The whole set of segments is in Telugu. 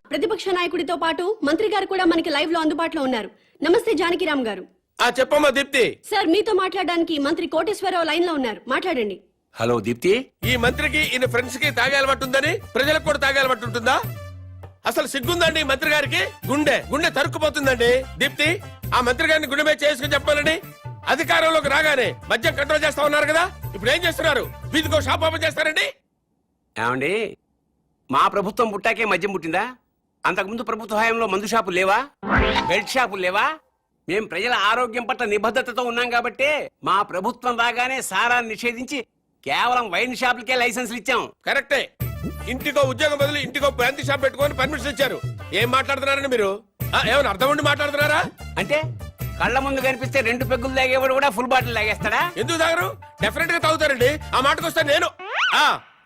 ప్రతిపక్ష నాయకుడితో పాటు మంత్రి గారు కూడా మనకి లైవ్ లో అందుబాటులో ఉన్నారు. నమస్తే జానకిరామ్ గారు. చెప్పమ్మా దీప్తి. సార్ మీతో మాట్లాడడానికి మంత్రి కోటేశ్వరరావు లైన్ లో ఉన్నారు, మాట్లాడండి. హలో దీప్తి. ఈ మంత్రికి ఈయన ఫ్రెండ్స్ కి తాగే అలవాటు ఉందని ప్రజలకు కూడా తాగే అలవాటు ఉంటుందా? అసలు సిగ్గుందండి మంత్రి గారికి? గుండె తరుక్కుపోతుందండి. దీప్తి, ఆ మంత్రి గారిని గుండె మీద చేసుకుని చెప్పాలని అధికారంలోకి రాగానే మద్యం కంట్రోల్ చేస్తా ఉన్నారు కదా, ఇప్పుడు ఏం చేస్తున్నారు? వీధికో షాప్ ఓపెన్ చేస్తారండి? ఏమండి, మా ప్రభుత్వం పుట్టాకే మద్యం పుట్టిందా? అంతకుముందు ప్రభుత్వ హయాంలో మందు షాపులు లేవా? బెల్ట్ షాపులు లేవా? మేం ప్రజల ఆరోగ్యం పట్ల నిబద్ధతతో ఉన్నాం కాబట్టి మా ప్రభుత్వం రాగానే సారాన్ని నిషేధించి కేవలం వైన్ షాపులకే లైసెన్సులు ఇచ్చాం. కరెక్టే. ఇంటికో ఉద్యోగం బదులు ఇంటికో బ్రాంతి షాప్ పెట్టుకొని పర్మిషన్ ఇచ్చారు. ఏం మాట్లాడుతున్నారండి మీరు? ఏమైనా అర్థం ఉండి మాట్లాడుతున్నారా? అంటే కళ్ళ ముందు కనిపిస్తే 2 పెగ్గులు తాగేవాడు కూడా ఫుల్ బాటిల్ తాగేస్తాడా? ఎందుకు తాగరు? డెఫినెట్ గా తాగుతారండి. ఆ మాటకు వస్తే నేను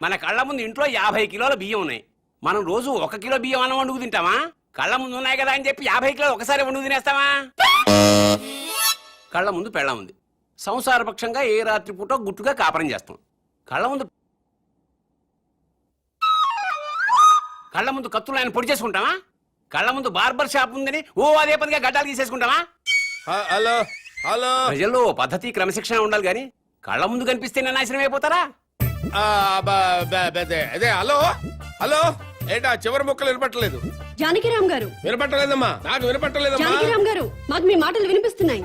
మన కళ్ళ ముందు ఇంట్లో 50 కిలోల బియ్యం ఉన్నాయి. మనం రోజు 1 కిలో బియ్యం అన్నం వండుకు తింటామా? కళ్ళ ముందు ఉన్నాయి కదా అని చెప్పి 50 కిలోలు ఒకసారి వండుకు తినేస్తామా? కళ్ళ ముందు పెళ్ళం ఉంది. సంసారపక్షంగా ఏ రాత్రి పూట గుట్టుగా కాపురం చేస్తాం. కళ్ళ ముందు కత్తులు ఆయన పొడి చేసుకుంటామా? కళ్ళ ముందు బార్బర్ షాప్ ఉందని అదే పదిగా గడ్డాలు తీసేసుకుంటామా? హలో హలో, ప్రజల్లో పద్ధతి క్రమశిక్షణ ఉండాలి గాని కళ్ళ ముందు కనిపిస్తే నాశనం అయిపోతారా? అదే హలో హలో, ఏంటా చివరి ముక్కలు వినపట్టలేదు? జానకిరామ్ గారు. వినపట్టలేదమ్మా, నాకు వినపట్టలేదమ్మా. జానకిరామ్ గారు, మాకు మీ మాటలు వినిపిస్తున్నాయి.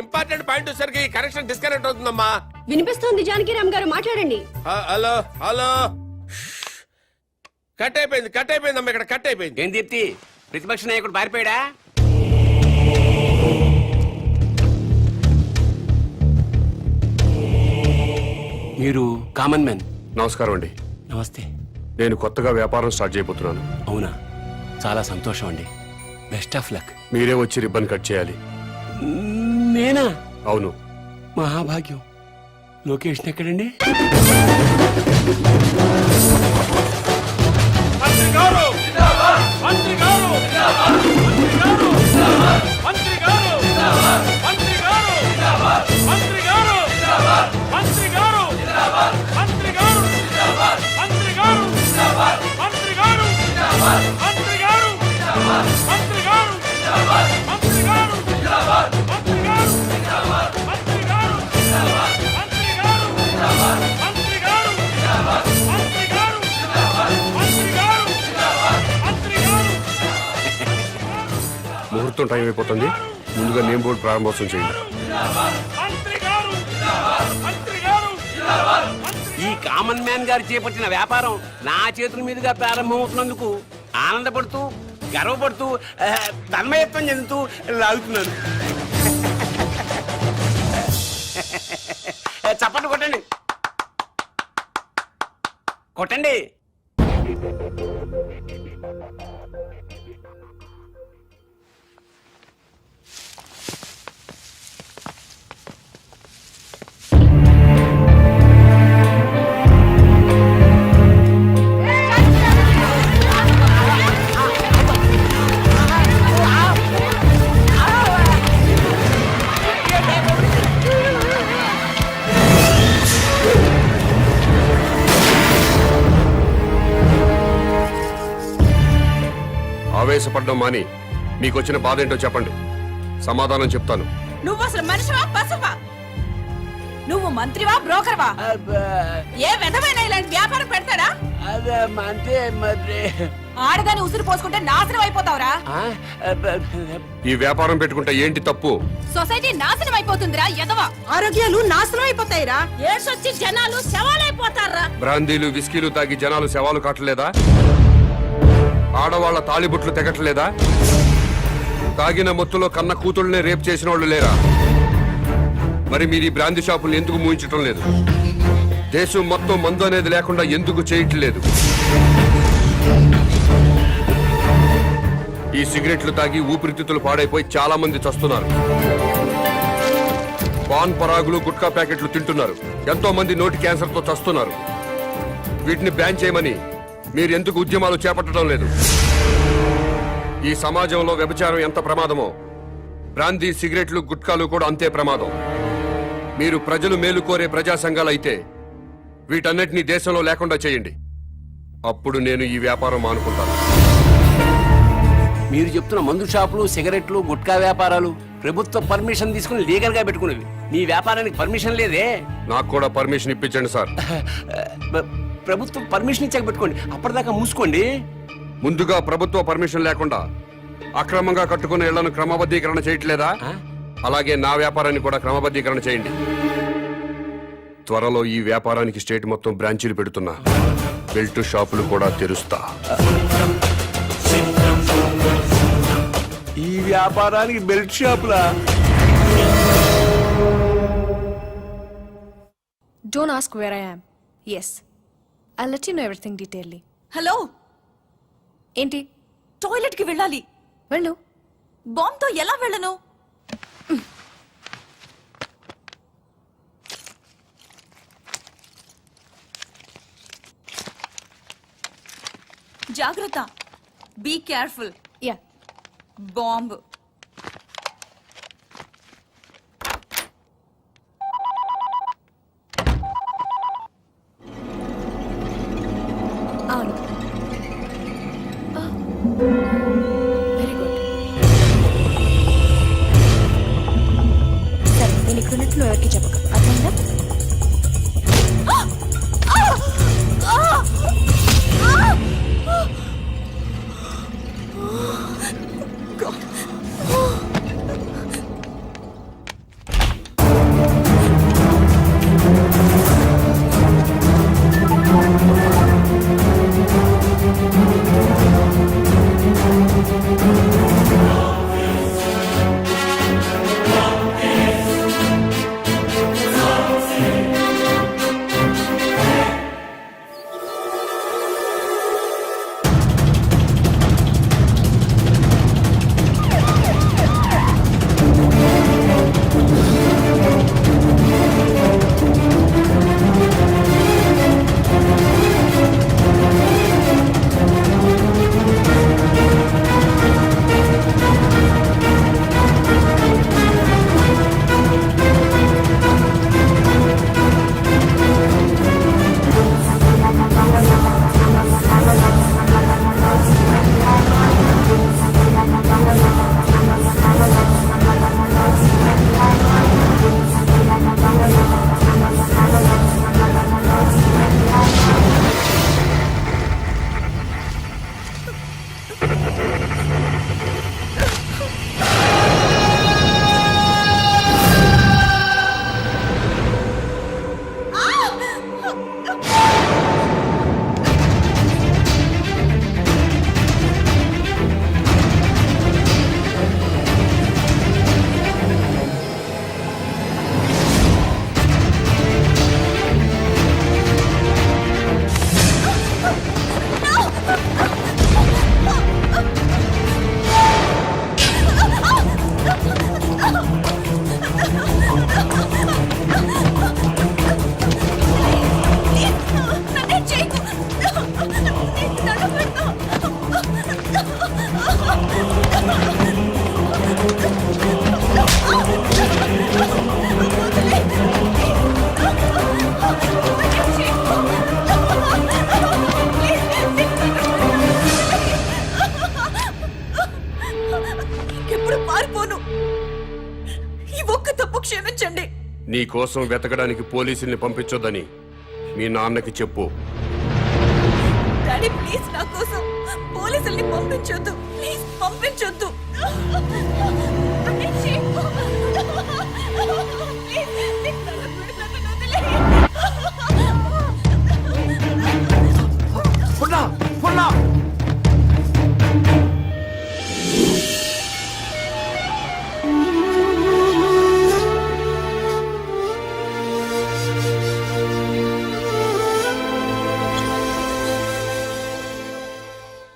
ఇంపార్టెంట్ పాయింట్ వచ్చేసరికి కనెక్షన్ డిస్కనెక్ట్ అవుతుందమ్మా. వినిపిస్తోంది జానకిరామ్ గారు, మాట్లాడండి. హలో హలో, కట్ అయిపోయిందమ్మా, ఇక్కడ కట్ అయిపోయింది. ఏం దీప్తి, ప్రతిపక్ష నాయకుడు పారిపోయాడా? మీరు కామన్ మ్యాన్. నమస్కారం అండి. నమస్తే. నేను కొత్తగా వ్యాపారం స్టార్ట్ చేయబోతున్నాను. అవునా, చాలా సంతోషం అండి. Best of luck. మీరే వచ్చి రిబ్బన్ కట్ చేయాలి. నేనా? అవును. మహాభాగ్యం. లొకేషన్ ఎక్కడండి? ముహూర్తం టైం అయిపోతుంది. ముందుగా నేమ్ బోర్డు ప్రారంభోత్సవం చేయండి. ఈ కామన్ మ్యాన్ గారు చేపట్టిన వ్యాపారం నా చేతుల మీదుగా ప్రారంభమవుతున్నందుకు ఆనందపడుతూ, గర్వపడుతూ, తన్మయత్వం చెందుతూ లాగుతున్నాను. చప్పట్లు కొట్టండి, కొట్టండి. ఆవేశపడ్డం మాని మీకు వచ్చిన బాధ ఏంటో చెప్పండి, సమాధానం చెప్తాను. నువ్వు అసలు మనిషివా పశువా? నువ్వు మంత్రివా బ్రోకర్వా? ఏ విధమైన ఇలాంటి వ్యాపారం పెడతాడా? ఆడదాన్ని ఉసురు పోసుకుంటే నాశనం అయిపోతావురా. ఈ వ్యాపారం పెట్టుకుంటే ఏంటి తప్పు? సొసైటీ నాశనం అయిపోతుందిరా ఎదవా. ఆరోగ్యాలు నాశనం అయిపోతాయిరా. ఏడ్సొచ్చి జనాలు శవాలైపోతారా. బ్రాందీలు విస్కీలు తాగి జనాలు శవాలు కాటలేదా? ఆడవాళ్ల తాళిబుట్లు తెగట్లేదా? తాగిన మొత్తులో కన్న కూతుళ్ళనే రేప్ చేసిన వాళ్ళు లేరా? మరి మీరు ఈ బ్రాందీ షాపులు ఎందుకు మూయించటం లేదు? దేశం మొత్తం మందు అనేది లేకుండా ఎందుకు చేయట్లేదు? ఈ సిగరెట్లు తాగి ఊపిరితిత్తులు పాడైపోయి చాలా మంది చస్తున్నారు. పాన్ పరాగులు, గుట్కా ప్యాకెట్లు తింటున్నారు. ఎంతో మంది నోటి క్యాన్సర్ తో చస్తున్నారు. వీటిని బ్యాన్ చేయమని మీరు ఎందుకు ఉద్యమాలు చేపట్టడం లేదు? ఈ సమాజంలో వ్యభిచారం ఎంత ప్రమాదమో బ్రాందీ, సిగరెట్లు, గుట్కాలు కూడా అంతే ప్రమాదం. మీరు ప్రజలు మేలు కోరే ప్రజా సంఘాలు అయితే వీటన్నిటినీ దేశంలో లేకుండా చేయండి. అప్పుడు నేను ఈ వ్యాపారం మానుకుంటాను. మీరు చెప్తున్న మందు షాపులు, సిగరెట్లు, గుట్కా వ్యాపారాలు ప్రభుత్వ పర్మిషన్ తీసుకుని లీగల్ గా పెట్టుకునేవి. నీ వ్యాపారానికి పర్మిషన్ లేదే. నాకు కూడా పర్మిషన్ ఇప్పించండి సార్. ప్రభుత్వం పర్మిషన్ ఇచ్చాక పెట్టుకోండి, అప్పటిదాకా మూసుకోండి. ముందుగా ప్రభుత్వ పర్మిషన్ లేకుండా అక్రమంగా కట్టుకున్న ఇళ్లను క్రమబద్ధీకరణ చేయట్లేదా? అలాగే నా వ్యాపారాన్ని కూడా క్రమబద్ధీకరణ చేయండి. త్వరలో ఈ వ్యాపారానికి స్టేట్ మొత్తం బ్రాంచీలు పెడుతున్నా. బెల్ట్ షాపులు కూడా తెరుస్తా. ఈ వ్యాపారానికి belt షాపులా? Don't ask where I am. Yes. I'll let you know everything detailedly. Hello, ఏంటి? టాయిలెట్ కి వెళ్ళాలి. వెళ్ళు. బాంబ్ తో ఎలా వెళ్ళను? జాగ్రత్త. Be careful. Yeah. బాంబ్. అవును. Very good. సరే, నేను ఇక్కడ ఉన్నట్టు నువ్వు ఎవరికి చెప్పకు. అర్థమైందా? ఇంకెప్పుడు పారిపోను. ఈ ఒక్క తప్పు క్షమించండి. నీ కోసం వెతకడానికి పోలీసుల్ని పంపించొద్దని మీ నాన్నకి చెప్పు. డాడీ ప్లీజ్, నా కోసం పోలీసుల్ని పంపించొద్దు. ప్లీజ్ పంపించొద్దు.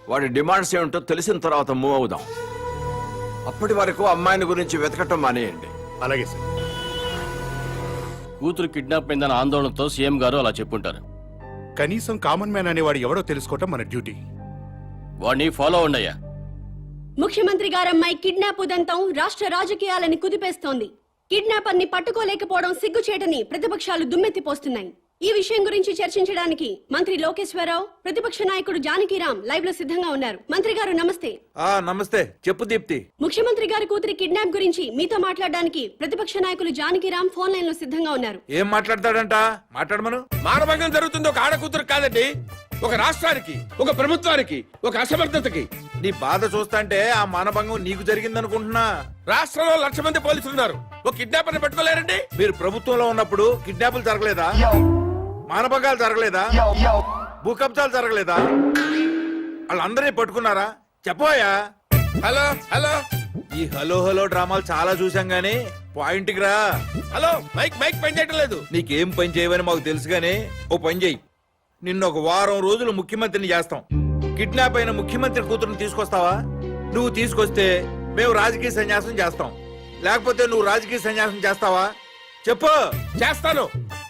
వాడి డిమాండ్స్ ఏమిటో తెలిసిన తర్వాత మూవ్ అవుదాం. అప్పటి వరకు అమ్మాయిని గురించి వెతకటం మానేయండి. అలాగే సార్. కూతురు కిడ్నాప్ అయిందన్న ఆందోళనతో సీఎం గారు అలా చెప్పుంటారు. కనీసం కామన్ మ్యాన్ అనేవాడు ఎవడో తెలుసుకోవటం మన డ్యూటీ. వాడిని ఫాలో అవ్వండి. ముఖ్యమంత్రి గారమ్మాయి కిడ్నాప్ ఉదంతం రాష్ట్ర రాజకీయాలని కుదిపేస్తోంది. కిడ్నాపర్ ని పట్టుకోలేకపోవడం సిగ్గుచేటని ప్రతిపక్షాలు దుమ్మెత్తిపోస్తున్నాయి. ఈ విషయం గురించి చర్చించడానికి మంత్రి లోకేశ్వరరావు, ప్రతిపక్ష నాయకుడు జానకిరామ్ లైవ్ లో సిద్ధంగా ఉన్నారు. మంత్రి గారు నమస్తే. నమస్తే. చెప్పు దీప్తి. ముఖ్యమంత్రి గారి కూతురి కిడ్నాప్ గురించి మీతో మాట్లాడడానికి ప్రతిపక్ష నాయకులు జానకిరామ్ ఫోన్ లైన్ లో సిద్ధంగా ఉన్నారు. ఏం మాట్లాడతాడంట? మాట్లాడమను. మానభంగం జరుగుతుంది ఒక ఆడ కూతురు కాదండి, ఒక రాష్ట్రానికి, ఒక ప్రభుత్వానికి, ఒక అసమర్థతకి. నీ బాధ చూస్తాంటే ఆ మానభంగం నీకు జరిగిందనుకుంటున్నా. రాష్ట్రంలో 1,00,000 మంది పోలీసులు ఉన్నారు, ఒక కిడ్నాపర్ని పట్టుకోలేరండి. మీరు ప్రభుత్వంలో ఉన్నప్పుడు కిడ్నాపులు జరగలేదా? మానభంగాలు జరగలేదా? భూ కబ్జాలు జరగలేదా? వాళ్ళందరినీ పట్టుకున్నారా? చెప్పోయా. హలో హలో ఈ హలో హలో డ్రామాలు చాలా చూసాం గానీ పాయింట్కి రా. హలో, మైక్ మైక్ పని చేయటం లేదు. నీకేం పని చేయవని మాకు తెలుసు గానీ ఓ పని చెయ్యి. నిన్ను ఒక వారం రోజులు ముఖ్యమంత్రిని చేస్తాం. కిడ్నాప్ అయిన ముఖ్యమంత్రి కూతురుని తీసుకొస్తావా? నువ్వు తీసుకొస్తే మేము రాజకీయ సన్యాసం చేస్తాం, లేకపోతే నువ్వు రాజకీయ సన్యాసం చేస్తావా? చెప్పు. చేస్తాను,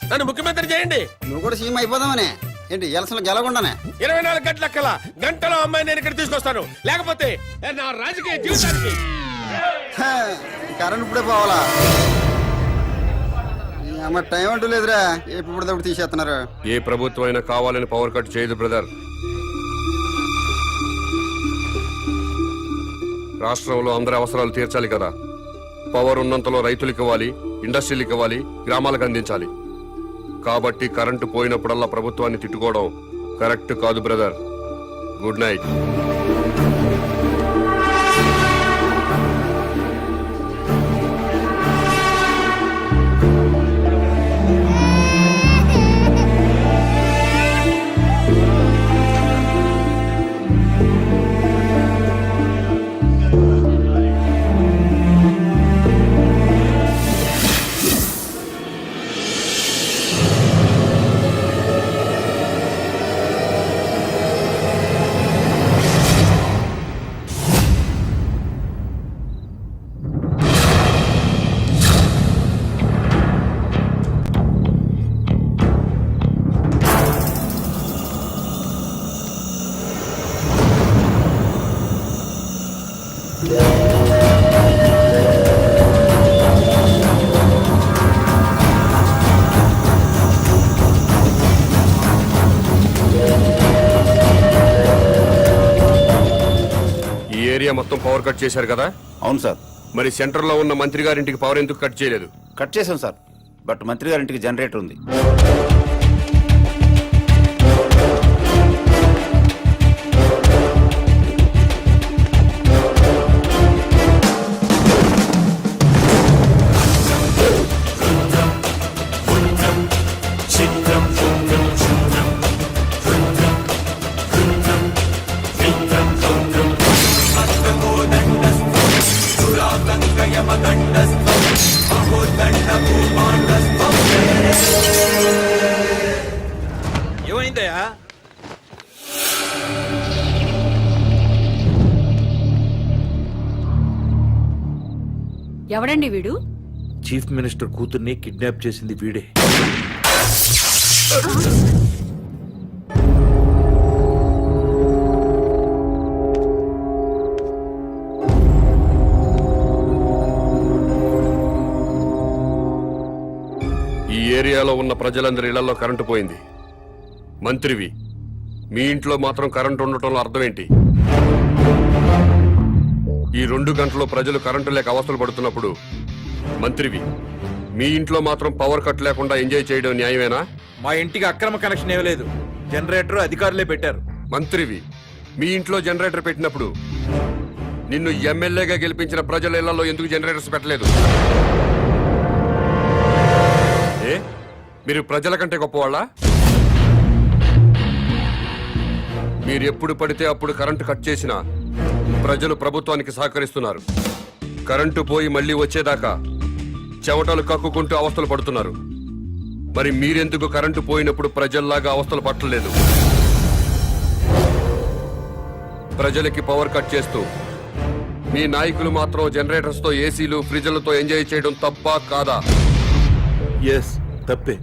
నన్ను ముఖ్యమంత్రి చేయండి. నువ్వు కూడా సీఎం అయిపోదామనే ఏంటి? ఎలక్షన్ గెలకుండానే 24 గంటల గంటలో అమ్మాయి నేను ఇక్కడ తీసుకొస్తాను, లేకపోతే నా రాజకీయ జీవితానికి. కరెంట్ ఇప్పుడే పోవాలా? అమ్మ టైం అంటూ లేదురా, ఎప్పుడు తీసేస్తున్నారు. ఏ ప్రభుత్వం అయినా కావాలని పవర్ కట్ చేయదు బ్రదర్. రాష్ట్రంలో అందరి అవసరాలు తీర్చాలి కదా. పవర్ ఉన్నంతలో రైతులకు ఇవ్వాలి, ఇండస్ట్రీలకు ఇవ్వాలి, గ్రామాలకు అందించాలి. కాబట్టి కరెంటు పోయినప్పుడల్లా ప్రభుత్వాన్ని తిట్టుకోవడం కరెక్ట్ కాదు బ్రదర్. Good night. మొత్తం పవర్ కట్ చేశారు కదా? అవును సార్. మరి సెంటర్ లో ఉన్న మంత్రి గారింటికి పవర్ ఎందుకు కట్ చేయలేదు? కట్ చేసాం సార్, బట్ మంత్రి గారింటికి జనరేటర్ ఉంది. ఏమైందయ్యా? ఎవడండి వీడు? చీఫ్ మినిస్టర్ కూతుర్ని కిడ్నాప్ చేసింది వీడే. ఈ ఏరియాలో ఉన్న ప్రజలందరి ఇళ్లలో కరెంటు పోయింది. మంత్రివి, మీ ఇంట్లో మాత్రం కరెంటు ఉండటంలో అర్థం ఏంటి? ఈ 2 గంటల్లో ప్రజలు కరెంటు లేక అవస్థలు పడుతున్నప్పుడు మంత్రివి, మీ ఇంట్లో మాత్రం పవర్ కట్ లేకుండా ఎంజాయ్ చేయడం న్యాయమేనా? మా ఇంటికి అక్రమ కనెక్షన్ ఇవ్వలేదు, జనరేటర్ అధికారులే పెట్టారు. మంత్రివి, మీ ఇంట్లో జనరేటర్ పెట్టినప్పుడు నిన్ను ఎమ్మెల్యేగా గెలిపించిన ప్రజల ఇళ్లలో ఎందుకు జనరేటర్స్ పెట్టలేదు? ఏ, మీరు ప్రజల కంటే గొప్పవాళ్ళా? మీరు ఎప్పుడు పడితే అప్పుడు కరెంటు కట్ చేసినా ప్రజలు ప్రభుత్వానికి సహకరిస్తున్నారు. కరెంటు పోయి మళ్లీ వచ్చేదాకా చెమటలు కక్కుకుంటూ అవస్థలు పడుతున్నారు. మరి మీరెందుకు కరెంటు పోయినప్పుడు ప్రజల్లాగా అవస్థలు పట్టలేదు? ప్రజలకి పవర్ కట్ చేస్తూ మీ నాయకులు మాత్రం జనరేటర్స్ తో, ఏసీలు, ఫ్రిడ్జ్లతో ఎంజాయ్ చేయడం తప్పా కాదా? ఎస్, తప్పే.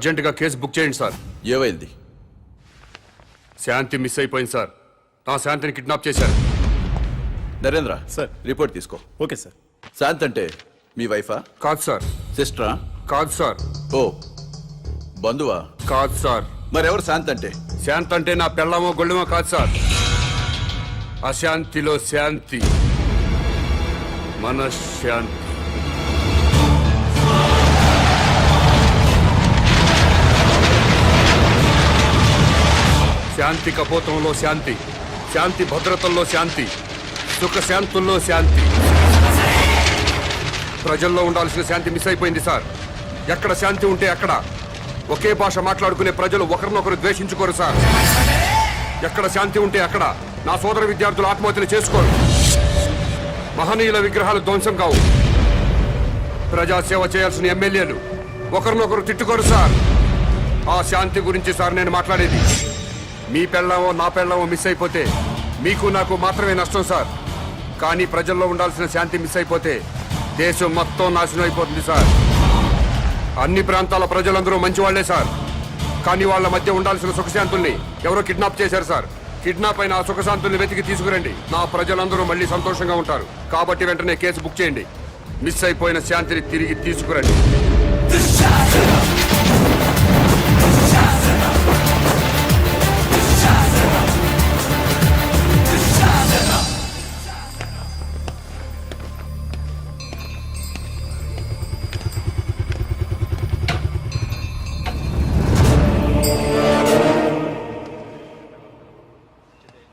అర్జెంటుగా కేసు బుక్ చేయండి సార్. ఏమైంది? శాంతి మిస్ అయిపోయింది సార్. నా శాంతిని కిడ్నాప్ చేశారు. నరేంద్ర సార్. రిపోర్ట్ తీసుకో. Okay sir. శాంత్ అంటే మీ వైఫా, కాదు సార్. సిస్టరా? కాదు సార్. ఓ బంధువా? కాదు సార్. మరెవరు శాంత్ అంటే? శాంతి అంటే నా పెళ్ళమో గొళ్ళమో కాదు సార్. అశాంతిలో శాంతి, మనశ్శాంతి. శాంతి కపోతంలో శాంతి, శాంతి భద్రతల్లో శాంతి, సుఖశాంతుల్లో శాంతి. ప్రజల్లో ఉండాల్సిన శాంతి మిస్ అయిపోయింది సార్. ఎక్కడ శాంతి ఉంటే అక్కడ ఒకే భాష మాట్లాడుకునే ప్రజలు ఒకరినొకరు ద్వేషించుకోరు సార్. ఎక్కడ శాంతి ఉంటే అక్కడ నా సోదర విద్యార్థులు ఆత్మహత్యలు చేసుకోరు. మహనీయుల విగ్రహాలు ధ్వంసం కావు. ప్రజాసేవ చేయాల్సిన ఎమ్మెల్యేలు ఒకరినొకరు తిట్టుకోరు సార్. ఆ శాంతి గురించి సార్ నేను మాట్లాడేది. మీ పెళ్ళామో నా పెళ్ళామో మిస్ అయిపోతే మీకు నాకు మాత్రమే నష్టం సార్. కానీ ప్రజల్లో ఉండాల్సిన శాంతి మిస్ అయిపోతే దేశం మొత్తం నాశనం అయిపోతుంది సార్. అన్ని ప్రాంతాల ప్రజలందరూ మంచివాళ్లే సార్. కానీ వాళ్ళ మధ్య ఉండాల్సిన సుఖశాంతుల్ని ఎవరో కిడ్నాప్ చేశారు సార్. కిడ్నాప్ అయిన ఆ సుఖశాంతుల్ని వెతికి తీసుకురండి. నా ప్రజలందరూ మళ్ళీ సంతోషంగా ఉంటారు. కాబట్టి వెంటనే కేసు బుక్ చేయండి. మిస్ అయిపోయిన శాంతిని తిరిగి తీసుకురండి.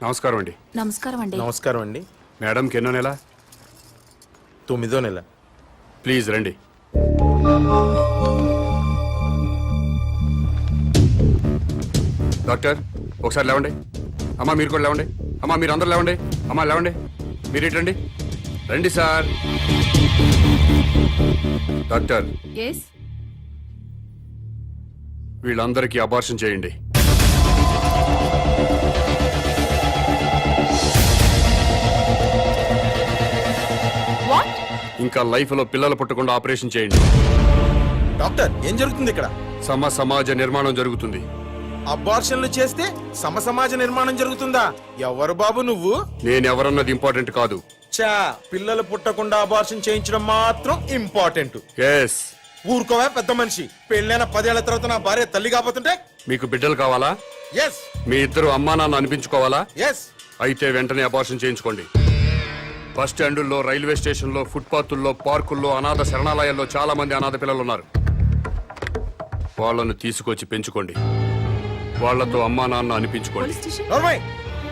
నమస్కారం అండి. నమస్కారం అండి. నమస్కారం అండి. మేడంకి ఎన్నో నెల? 9వ నెల. ప్లీజ్ రండి. డాక్టర్ ఒకసారి లేవండి. అమ్మా మీరు కూడా లేవండి. అమ్మా మీరు అందరూ లేవండి. అమ్మా లేవండి. మీరేంటండి? రండి సార్. Doctor yes. వీళ్ళందరికీ అబార్షన్ చేయండి. ఇంకా లైఫ్ లో పిల్లలు పుట్టకుండా ఆపరేషన్ చేయండి. డాక్టర్ ఏం జరుగుతుంది ఇక్కడ? సమాజ నిర్మాణం జరుగుతుంది. అబార్షన్లు చేస్తే సమాజ నిర్మాణం జరుగుతుందా? ఎవరు బాబు నువ్వు? నేనెవరన్నది ఇంపార్టెంట్ కాదు. చా, పిల్లలు పుట్టకుండా అబార్షన్ చేయించడం మాత్రం ఇంపార్టెంట్. ఎస్. ఊరుకోవా పెద్ద మనిషి. పెళ్ళైన 10 ఏళ్ల తర్వాత నా భార్య తల్లి కాబోతుంటే? మీకు బిడ్డలు కావాలా? ఎస్. మీ ఇద్దరు అమ్మా నాన్న అనిపించుకోవాలా? ఎస్. అయితే వెంటనే అబార్షన్ చేయించుకోండి. బస్ స్టాండుల్లో, రైల్వే స్టేషన్లో, ఫుట్పాత్ల్లో, పార్కుల్లో, అనాథ శరణాలయాల్లో చాలా మంది అనాథ పిల్లలు ఉన్నారు. వాళ్ళను తీసుకొచ్చి పెంచుకోండి. వాళ్లతో అమ్మా నాన్న అనిపించుకోండి. నోర్మై,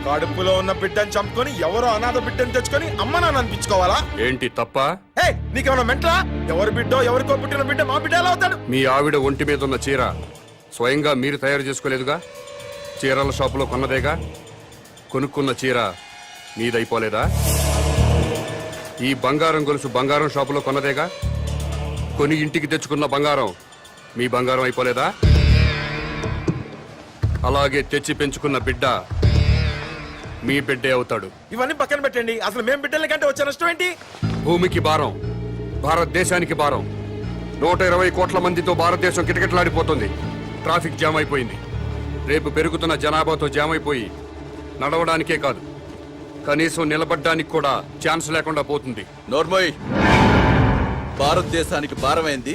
కడుపులో ఉన్న బిడ్డను చంపుకొని ఎవరో అనాథ బిడ్డను తెచ్చుకొని అమ్మ నాన్న అనిపించుకోవాలా? ఏంటి తప్ప? హే, నీకేమన్నా మెంటలా? ఎవరి బిడ్డో ఎవరికో పుట్టిన బిడ్డ మా బిడ్డ ఎలా అవుతాడు? మీ ఆవిడ ఒంటి మీద ఉన్న చీర స్వయంగా మీరు తయారు చేసుకోలేదుగా? చీరల షాపులో కొన్నదేగా? కొనుక్కున్న చీర మీదైపోలేదా? ఈ బంగారం గొలుసు బంగారం షాపులో కొన్నదేగా? కొని ఇంటికి తెచ్చుకున్న బంగారం మీ బంగారం అయిపోలేదా? అలాగే తెచ్చి పెంచుకున్న బిడ్డ మీ బిడ్డే అవుతాడు. ఇవన్నీ పక్కన పెట్టండి. అసలు మేం బిడ్డల కంటే వచ్చే నష్టం ఏంటి? భూమికి భారం, భారతదేశానికి భారం. 120 కోట్ల మందితో భారతదేశం కిటకిటలాడిపోతుంది. ట్రాఫిక్ జామ్ అయిపోయింది. రేపు పెరుగుతున్న జనాభాతో జామ్ అయిపోయి నడవడానికే కాదు, కనీసం నిలబడ్డానికి కూడా ఛాన్స్ లేకుండా పోతుంది. నోర్మోయ్, భారతదేశానికి భారమైంది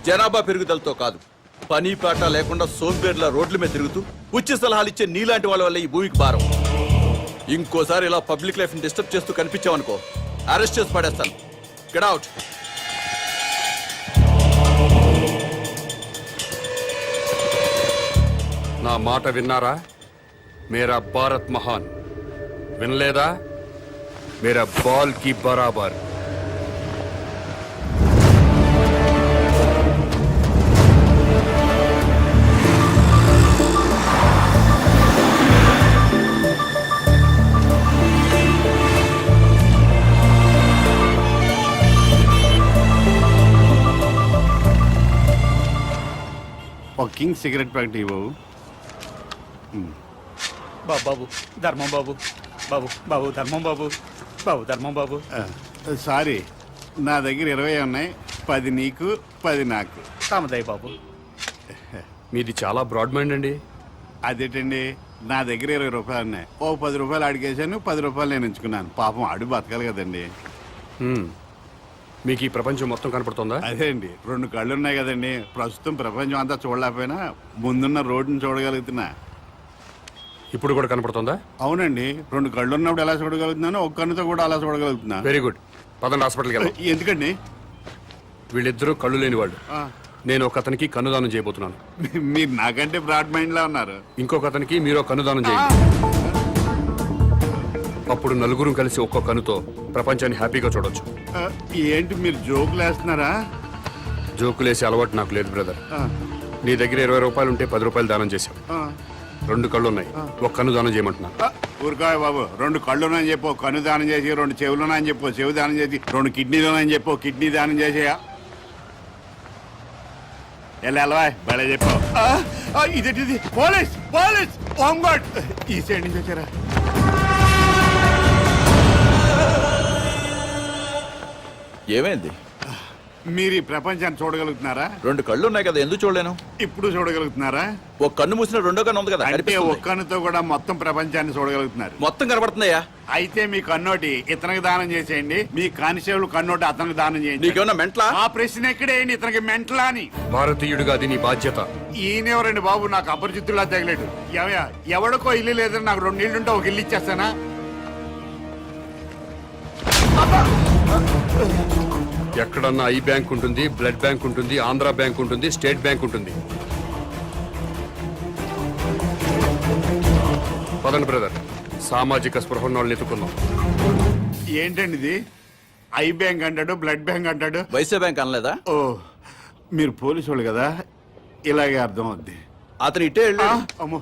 జనాభా పెరుగుదలతో కాదు, పని పాట లేకుండా సోంబేర్ల రోడ్ల మీద తిరుగుతూ ఉచిత సలహాలు ఇచ్చే నీలాంటి వాళ్ళ వల్ల ఈ భూమికి భారం. ఇంకోసారి ఇలా పబ్లిక్ లైఫ్ ని డిస్టర్బ్ చేస్తూ కనిపించావనుకో, అరెస్ట్ చేసి పడేస్తాను. Get out. నా మాట విన్నారా? మేరా భారత్ మహాన్. వినలేదా? మేరా బాల్ కి బరాబర్. ఒక కింగ్ సిగరెట్ ప్యాకెట్ ఇవ్వవు. బాబు ధర్మం బాబు, బాబు బాబు ధర్మం బాబు, బాబు ధర్మం బాబు. సారీ, నా దగ్గర 20 ఉన్నాయి. 10 నీకు, 10 నాకు. తామదయ్య బాబు. మీది చాలా బ్రాడ్ మైండ్ అండి. అదేంటండి, నా దగ్గర 20 రూపాయలు ఉన్నాయి. ఓ 10 రూపాయలు అడిగేశాను, 10 రూపాయలు నేను ఉంచుకున్నాను. పాపం అడు బతకాలి కదండి. మీకు ఈ ప్రపంచం మొత్తం కనపడుతుందా? అదే అండి, 2 కళ్ళు ఉన్నాయి కదండి. ప్రస్తుతం ప్రపంచం అంతా చూడలేకపోయినా ముందున్న రోడ్డుని చూడగలుగుతున్నా. ఇప్పుడు కూడా కనపడుతుందా? అవునండి, 2 కళ్ళు ఉన్నప్పుడు ఎలా చూడగలుగుతున్నాను, ఒక కన్నుతో కూడా అలా చూడగలుగుతున్నా. Very good. పదండి హాస్పిటల్కి వెళ్దాం. ఎందుకండి? వీళ్ళిద్దరూ కళ్ళు లేని వాళ్ళు. ఆ, నేను ఒక అతనికి కన్నుదానం చేయబోతున్నాను. మీరు నాకంటే బ్రాడ్ మైండ్ లా ఉన్నారు. ఇంకొక అతనికి మీరు కన్నుదానం చేయండి. అప్పుడు నలుగురు కలిసి ఒక్కో కన్నుతో ప్రపంచాన్ని హ్యాపీగా చూడొచ్చు. ఆ, ఏంటి మీరు జోకులు వేస్తున్నారా? జోకులేసే అలవాటు నాకు లేదు బ్రదర్. ఆ, నీ దగ్గర 20 రూపాయలు ఉంటే 10 రూపాయలు దానం చేశావు. ఆ. 2 కళ్ళు ఉన్నాయి, ఒక కన్ను దానం చేయమంటున్నాను. ఊరుకోయ్ బాబు, 2 కళ్ళున్నాయని చెప్పు కన్ను దానం చేసి, 2 చెవులున్నాయని చెప్పు చెవి దానం చేసి, 2 కిడ్నీలున్నాయని చెప్పు కిడ్నీ దానం చేసేయా. ఎలా బలే చెప్పు. ఇదేంటిది? పోలీస్ పోలీస్ హోమ్ గార్డ్ ఈ సైడ్ నుంచి వచ్చారా? ఏమైంది? మీరు ఈ ప్రపంచాన్ని చూడగలుగుతున్నారా? 2 కళ్ళు ఉన్నాయి కదా, ఎందుకు చూడలేను? ఇప్పుడు చూడగలుగుతున్నారా? ఒక కన్ను మూసిన రెండో కన్ను ఉంది కదా, అంటే కనిపిస్తుంది. ఒక్క కన్నుతో కూడా మొత్తం ప్రపంచాన్ని చూడగలుగుతున్నారు. మొత్తం కనబడుతుందయ్యా. అయితే మీ కన్నోటి ఇతనికి దానం చేసేయండి, మీ కానిస్టేబుల్ కన్నోటి అతనికి దానం చేయండి. నీకేమన్నా మెంట్లా? ఆ ప్రశ్న ఎక్కడేయండి, ఇతనికి మెంటలా అని. భారతీయుడిగా అది నీ బాధ్యత. ఈయనెవరండి బాబు, నాకు అపరిచితుల్లా తగిలేడు. ఎవడికో ఇల్లు లేదని నాకు 2 ఇళ్ళుంటే ఒక ఇల్లు ఇచ్చేస్తానా? ఎక్కడన్నా ఐ బ్యాంక్ ఉంటుంది, బ్లడ్ బ్యాంక్ ఉంటుంది, ఆంధ్ర బ్యాంక్ ఉంటుంది, స్టేట్ బ్యాంక్ ఉంటుంది. పదండి బ్రదర్, సామాజిక స్పృహ వాళ్ళని ఎత్తుకుందాం. ఏంటండి ఇది? ఐ బ్యాంక్ అంటాడు, బ్లడ్ బ్యాంక్ అంటాడు. వైసే బ్యాంక్ అనలేదా? ఓ, మీరు పోలీసు వాళ్ళు కదా, ఇలాగే అర్థం అవుద్ది. అతను ఇట్టే వెళ్ళు. అమ్మో,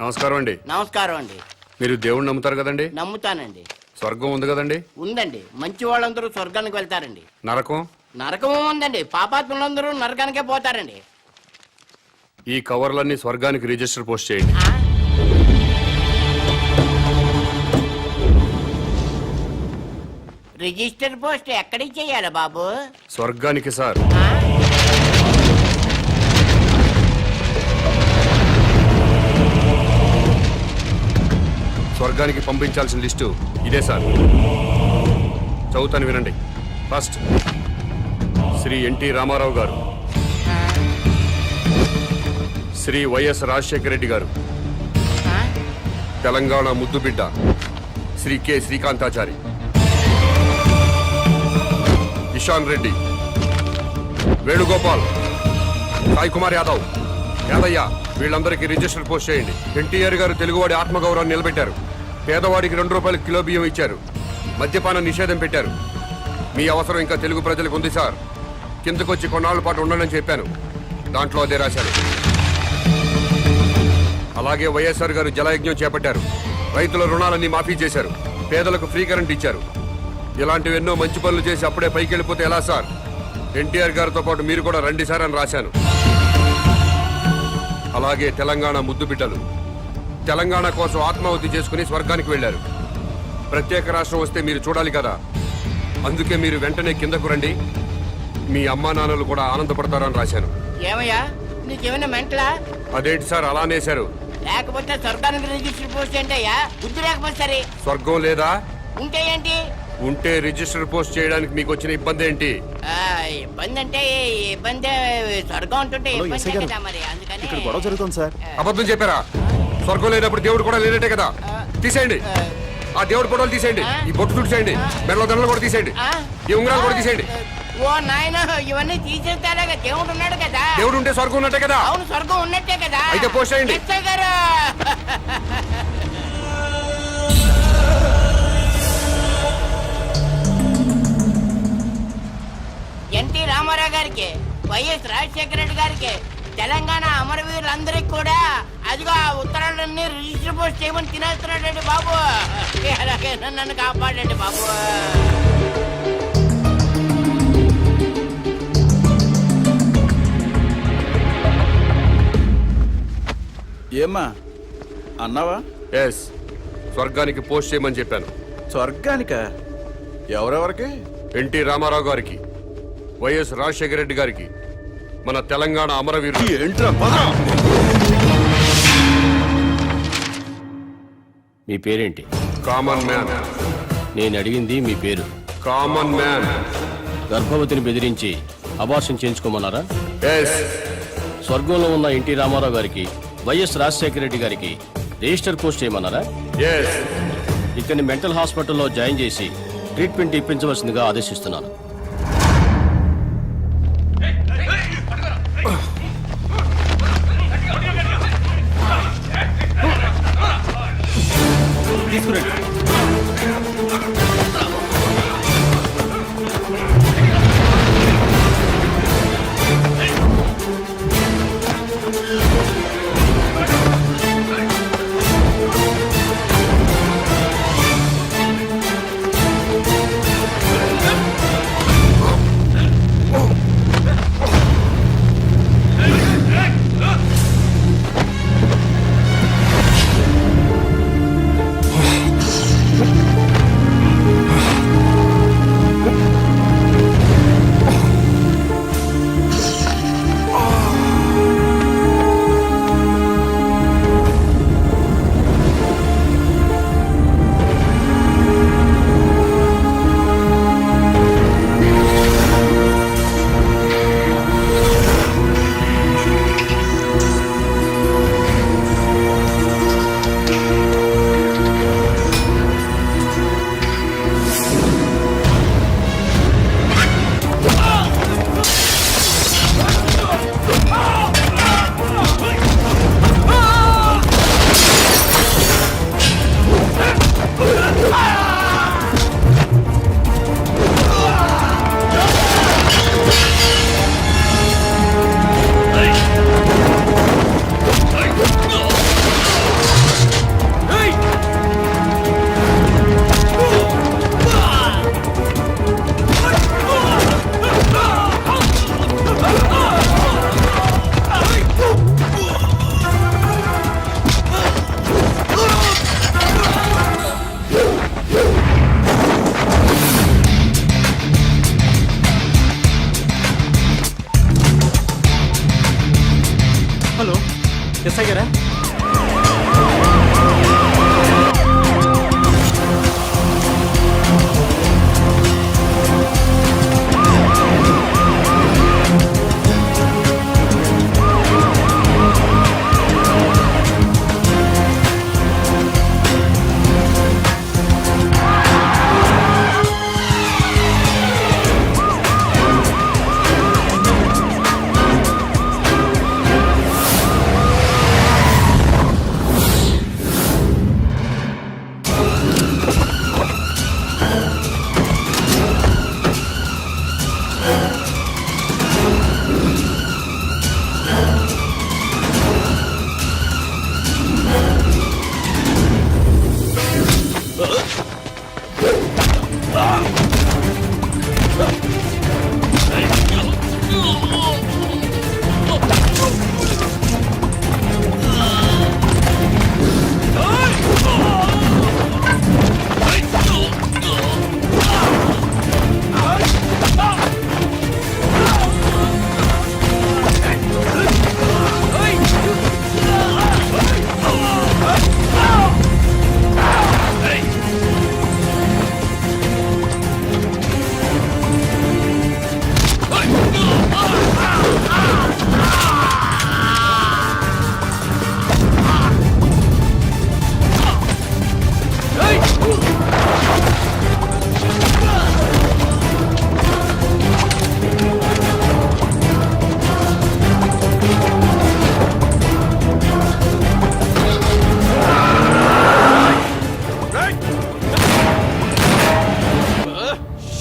నమస్కారం అండి. నమస్కారం అండి. మీరు దేవుణ్ణి నమ్ముతారు కదండి? నమ్ముతానండి. స్వర్గం ఉంది కదండి? ఉందండి. మంచి వాళ్ళందరూ స్వర్గానికి వెళ్తారండి. నరకం? నరకం ఉందండి. పాపాత్ములందరూ నరకానికే పోతారండి. ఈ కవర్లన్నీ స్వర్గానికి రిజిస్టర్ పోస్ట్ చేయండి. రిజిస్టర్ పోస్ట్ ఎక్కడికి చెయ్యాలి బాబు? స్వర్గానికి సార్. స్వర్గానికి పంపించాల్సిన లిస్టు ఇదే సార్. చదువుతాను వినండి. ఫస్ట్ శ్రీ ఎన్టీ రామారావు గారు, శ్రీ వైఎస్ రాజశేఖర రెడ్డి గారు, తెలంగాణ ముద్దుబిడ్డ శ్రీ కె శ్రీకాంతాచారి, ఇషాన్ రెడ్డి, వేణుగోపాల్, సాయి కుమార్ యాదవ్, యాదయ్య, వీళ్ళందరికీ రిజిస్టర్ పోస్ట్ చేయండి. ఎన్టీఆర్ గారు తెలుగువాడి ఆత్మగౌరవాన్ని నిలబెట్టారు. పేదవాడికి 2 రూపాయలు కిలో బియ్యం ఇచ్చారు. మద్యపాన నిషేధం పెట్టారు. మీ అవసరం ఇంకా తెలుగు ప్రజలకు ఉంది సార్. కిందకొచ్చి కొన్నాళ్ళ పాటు ఉండనని చెప్పాను, దాంట్లో అదే రాశారు. అలాగే వైఎస్ఆర్ గారు జలయజ్ఞం చేపట్టారు. రైతుల రుణాలన్నీ మాఫీ చేశారు. పేదలకు ఫ్రీ కరెంట్ ఇచ్చారు. ఇలాంటివి ఎన్నో మంచి పనులు చేసి అప్పుడే పైకి వెళ్ళిపోతే ఎలా సార్? ఎన్టీఆర్ గారితో పాటు మీరు కూడా రండి సార్ అని రాశాను. అలాగే తెలంగాణ ముద్దు బిడ్డలు తెలంగాణ కోసం ఆత్మాహుతి చేసుకుని స్వర్గానికి వెళ్లారు. ప్రత్యేక రాష్ట్రం వస్తే మీరు చూడాలి కదా, అందుకే మీరు వెంటనే కిందకు రండి. మీ అమ్మా నాన్నలు కూడా ఆనందపడతారని రాశాను. ఏమయ్యా, నీకేమైనా మెంటలా? అదేంటి సార్ అలా అనేశారు? లేకపోతే స్వర్గానికి రిజిస్టర్ పోస్ట్ ఏంటయ్యా? బుద్ధి లేకపోతే సరే. స్వర్గం లేదా? ఉంటే ఏంటి? ఉంటే రిజిస్టర్ పోస్ట్ చేయడానికి మీకు వచ్చిన ఇబ్బంది ఏంటి? ఇబ్బంది అంటే ఇబ్బంది స్వర్గం ఉంటుంటే ఇబ్బంది కదా మరి, అందుకని గొడవ జరుగుతుంది సార్. అబద్ధం చెప్పారా? స్వర్గం లేనప్పుడు దేవుడు కూడా లేనట్టే కదా. తీసేయండి, ఆ దేవుడు ఫోటోలు తీసేయండి, ఈ బొట్టు తుడిచేయండి, మెడలో దండలు కూడా తీసేయండి, ఈ ఉంగరాలు కూడా తీసేయండి. ఓ నాయన, ఇవన్నీ తీసేస్తారా? దేవుడు ఉన్నాడు కదా. దేవుడు ఉంటే స్వర్గం ఉన్నట్టే కదా. అవును, స్వర్గం ఉన్నట్టే కదా. అయితే పోస్ట్ చేయండి. ఎస్ఐ గారు, ఎన్టీ రామారావు గారికి, వైఎస్ రాజశేఖర రెడ్డి గారికి, తెలంగాణ అమరవీరులందరికీ కూడా అదిగో ఆ ఉత్తరాలన్నీ రిజిస్టర్ పోస్ట్ చేయమని తినేస్తున్నాడండి బాబు. అలాగే నన్ను కాపాడండి బాబు. ఏమ్మా అన్నావా? ఎస్, స్వర్గానికి పోస్ట్ చేయమని చెప్పాను. స్వర్గానిక? ఎవరెవరికి? ఎన్టీ రామారావు గారికి, వైఎస్ రాజశేఖర రెడ్డి గారికి, మన తెలంగాణ అమరవీరులు. ఏంట్రా? మీ పేరేంటి? Common man. నేను అడిగింది మీ పేరు. Common man. గర్భవతిని బెదిరించి అబార్షన్ చేయించుకోమన్నారా? ఎస్. స్వర్గంలో ఉన్న ఎన్టీ రామారావు గారికి, వైఎస్ రాజశేఖర రెడ్డి గారికి రిజిస్టర్ పోస్ట్ చేయమన్నారా? ఎస్. ఇక్కడిని మెంటల్ హాస్పిటల్లో జాయిన్ చేసి ట్రీట్మెంట్ ఇప్పించవలసిందిగా ఆదేశిస్తున్నాను.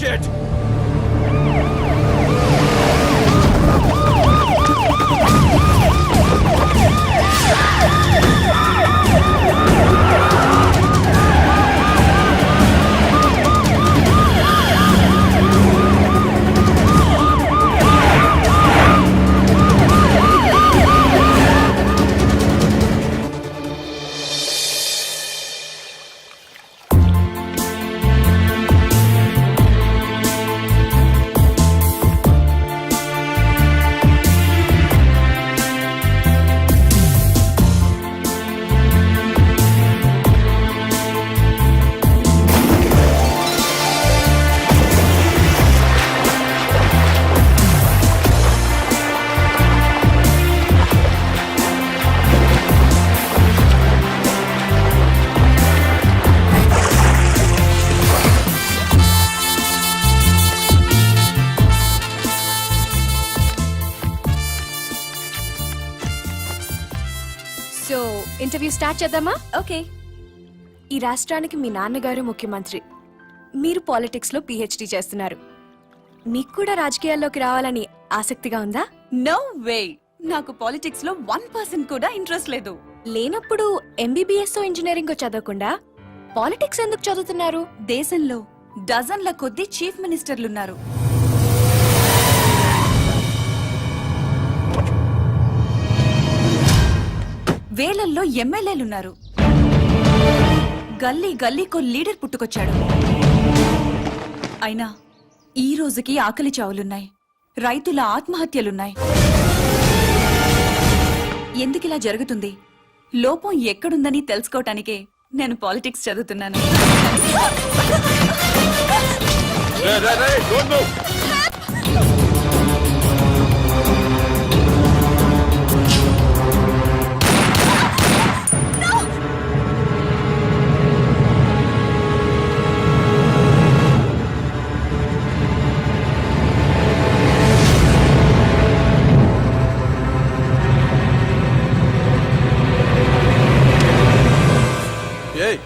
Shit! సో ఇంటర్వ్యూ స్టార్ట్ చేద్దామా? ఓకే. ఈ రాష్ట్రానికి మీ నాన్నగారు ముఖ్యమంత్రి, మీరు పాలిటిక్స్ లో పిహెచ్డి చేస్తున్నారు. మీకు కూడా రాజకీయాల్లోకి రావాలని ఆసక్తిగా ఉందా? నో వే, నాకు పాలిటిక్స్ లో 1% కూడా ఇంట్రెస్ట్ లేదు. లేనప్పుడు ఎంబీబీఎస్ ఇంజనీరింగ్ చదవకుండా పాలిటిక్స్ ఎందుకు చదువుతున్నారు? దేశంలో డజన్ల కొద్దీ చీఫ్ మినిస్టర్లున్నారు. వేలల్లో ఎమ్మెల్యేలున్నారు. గల్లీ గల్లీకో లీడర్ పుట్టుకొచ్చాడు. అయినా ఈ రోజుకి ఆకలి చావులున్నాయి, రైతుల ఆత్మహత్యలున్నాయి. ఎందుకిలా జరుగుతుంది? లోపం ఎక్కడుందని తెలుసుకోవటానికే నేను పాలిటిక్స్ చదువుతున్నాను. ఏయ్,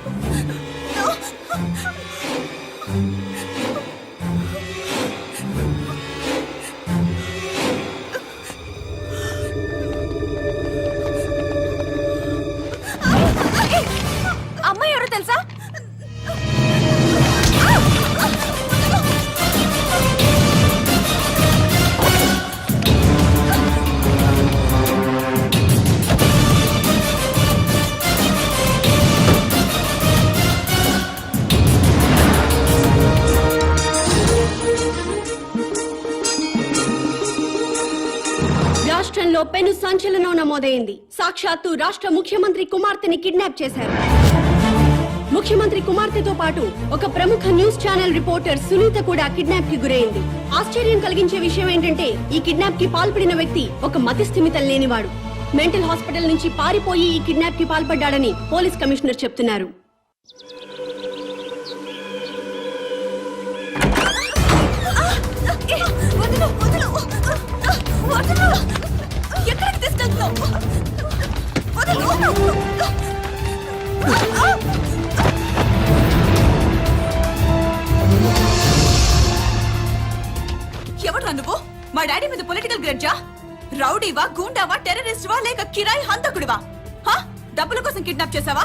అమ్మాయి ఎవరో తెలుసా? రాష్ట్రంలో పెను సంచలనం నమోదైంది. సాక్షాత్తు రాష్ట్ర ముఖ్యమంత్రి కుమార్తెని కిడ్నాప్ చేశారు. ముఖ్యమంత్రి కుమార్తెతో పాటు ఒక ప్రముఖ న్యూస్ ఛానల్ రిపోర్టర్ సునీత కూడా కిడ్నాప్ కి గురైంది. ఆశ్చర్యం కలిగించే విషయం ఏంటంటే ఈ కిడ్నాప్ కి పాల్పడిన వ్యక్తి ఒక మతిస్థిమితం లేనివాడు. మెంటల్ హాస్పిటల్ నుంచి పారిపోయి ఈ కిడ్నాప్ కి పాల్పడ్డాడని పోలీస్ కమిషనర్ చెప్తున్నారు. ఎక్కడికి తీసుకెళ్తున్నావు? ఎవడ్రా నువ్వు? మా డాడీ మీద పొలిటికల్ గ్రడ్జా? రౌడీవా, గూండావా, టెర్రరిస్టువా లేక కిరాయి హంతకుడివా? డబ్బుల కోసం కిడ్నాప్ చేసావా?